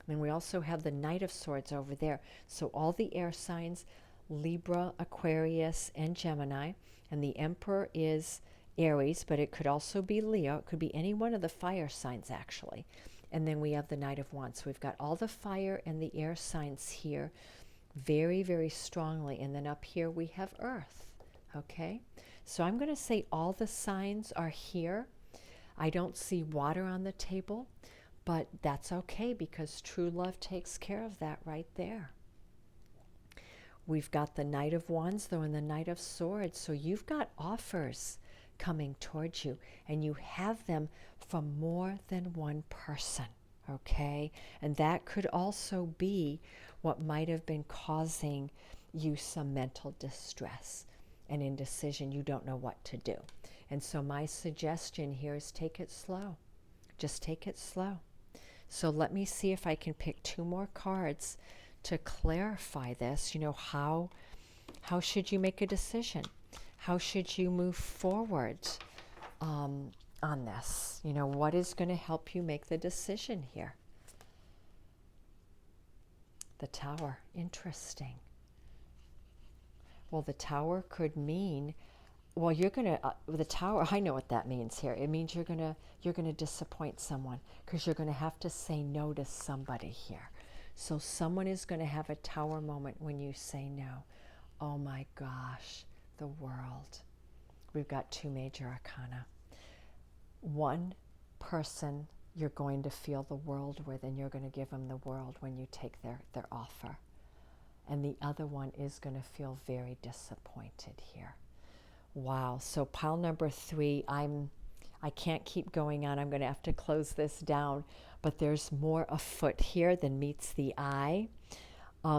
And we also have the Knight of Swords over there. So all the air signs, Libra, Aquarius, and Gemini. And the emperor is Aries, but it could also be Leo. It could be any one of the fire signs, actually. And then we have the Knight of Wands. So we've got all the fire and the air signs here very, very strongly. And then up here we have Earth. Okay? So I'm going to say all the signs are here. I don't see water on the table, but that's okay because true love takes care of that right there. We've got the Knight of Wands, though, and the Knight of Swords. So you've got offers coming towards you, and you have them from more than one person, okay? And that could also be what might have been causing you some mental distress and indecision. You don't know what to do. And so my suggestion here is take it slow. Just take it slow. So let me see if I can pick 2 more cards to clarify this. You know, how should you make a decision? How should you move forward on this? You know, what is going to help you make the decision here? The Tower. Interesting. Well, the Tower could mean, well, you're going to, the Tower, I know what that means here. It means you're going to disappoint someone because you're going to have to say no to somebody here. So someone is going to have a Tower moment when you say no. Oh my gosh, the World. We've got 2 major arcana. One person you're going to feel the world with, and you're going to give them the world when you take their offer. And the other one is going to feel very disappointed here. Wow. So pile number 3, I can't keep going on. I'm going to have to close this down. But there's more afoot here than meets the eye.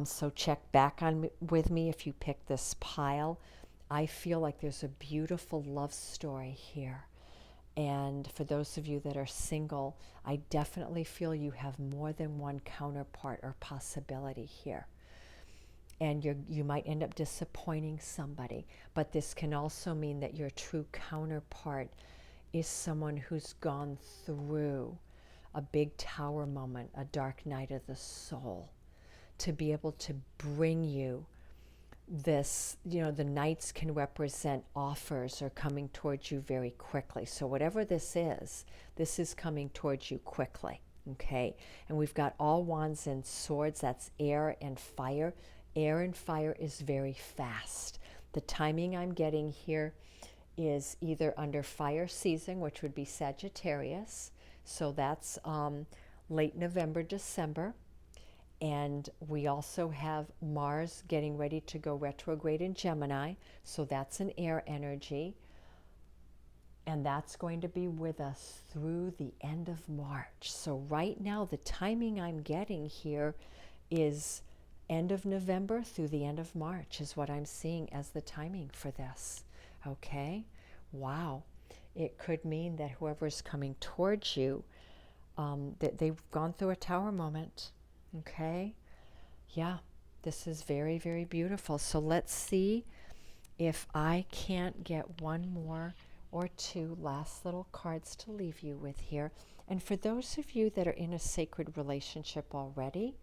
So check back on with me if you pick this pile. I feel like there's a beautiful love story here. And for those of you that are single, I definitely feel you have more than one counterpart or possibility here. And you might end up disappointing somebody. But this can also mean that your true counterpart is someone who's gone through a big Tower moment, a dark night of the soul, to be able to bring you this. You know, the knights can represent offers or coming towards you very quickly. So whatever this is coming towards you quickly, okay? And we've got all wands and swords. That's air and fire. Air and fire is very fast. The timing I'm getting here is either under fire season, which would be Sagittarius. So that's late November, December. And we also have Mars getting ready to go retrograde in Gemini. So that's an air energy. And that's going to be with us through the end of March. So right now, the timing I'm getting here is end of November through the end of March is what I'm seeing as the timing for this. Okay? Wow. It could mean that whoever's coming towards you, that they've gone through a Tower moment. Okay? Yeah, this is very, very beautiful. So let's see if I can't get 1 more or 2 last little cards to leave you with here. And for those of you that are in a sacred relationship already,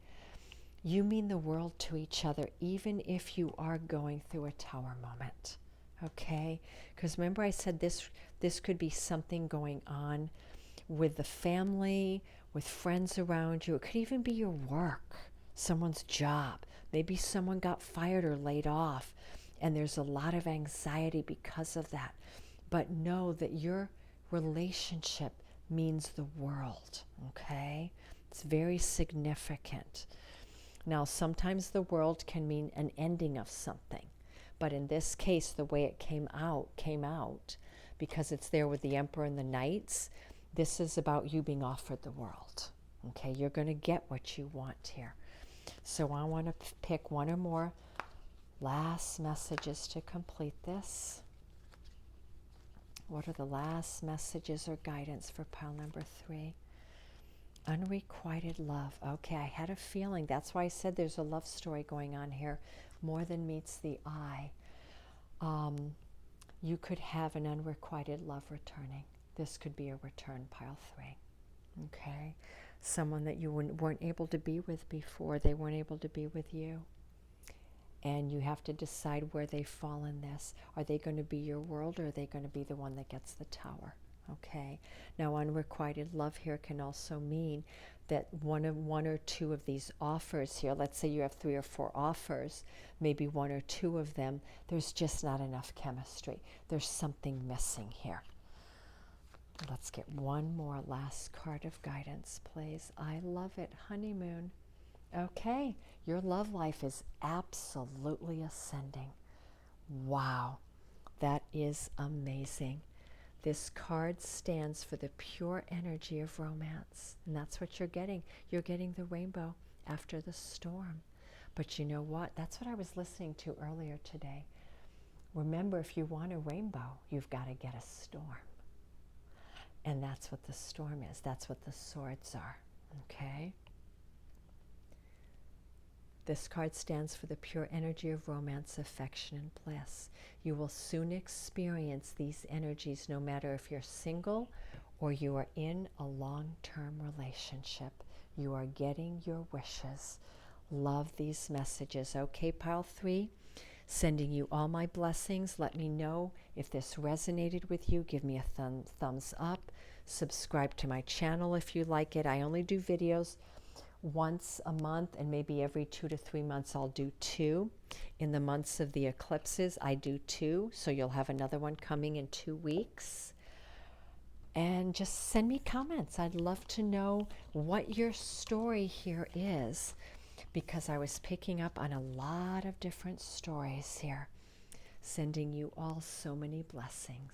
you mean the world to each other, even if you are going through a Tower moment. Okay? Because remember I said this could be something going on with the family, with friends around you. It could even be your work, someone's job. Maybe someone got fired or laid off, and there's a lot of anxiety because of that. But know that your relationship means the world, okay? It's very significant. Now, sometimes the world can mean an ending of something. But in this case, the way it came out, because it's there with the Emperor and the Knights, this is about you being offered the world. Okay, you're going to get what you want here. So I want to pick 1 or more last messages to complete this. What are the last messages or guidance for pile number 3? Unrequited love. Okay, I had a feeling. That's why I said there's a love story going on here, more than meets the eye. You could have an unrequited love returning. This could be a return, pile 3. Okay, someone that you weren't able to be with before, they weren't able to be with you. And you have to decide where they fall in this. Are they going to be your world, or are they going to be the one that gets the Tower? Okay. Now, unrequited love here can also mean that one or two of these offers here, let's say you have 3 or 4 offers, maybe 1 or 2 of them, there's just not enough chemistry. There's something missing here. Let's get one more last card of guidance, please. I love it. Honeymoon. Okay, your love life is absolutely ascending. Wow, that is amazing. This card stands for the pure energy of romance, and that's what you're getting. You're getting the rainbow after the storm. But you know what? That's what I was listening to earlier today. Remember, if you want a rainbow, you've got to get a storm. And that's what the storm is. That's what the swords are. Okay? This card stands for the pure energy of romance, affection, and bliss. You will soon experience these energies no matter if you're single or you are in a long-term relationship. You are getting your wishes. Love these messages. Okay, pile 3, sending you all my blessings. Let me know if this resonated with you. Give me a thumbs up. Subscribe to my channel if you like it. I only do videos once a month, and maybe every 2 to 3 months I'll do 2. In the months of the eclipses, I do 2, so you'll have another one coming in 2 weeks. And just send me comments. I'd love to know what your story here is, because I was picking up on a lot of different stories here. Sending you all so many blessings.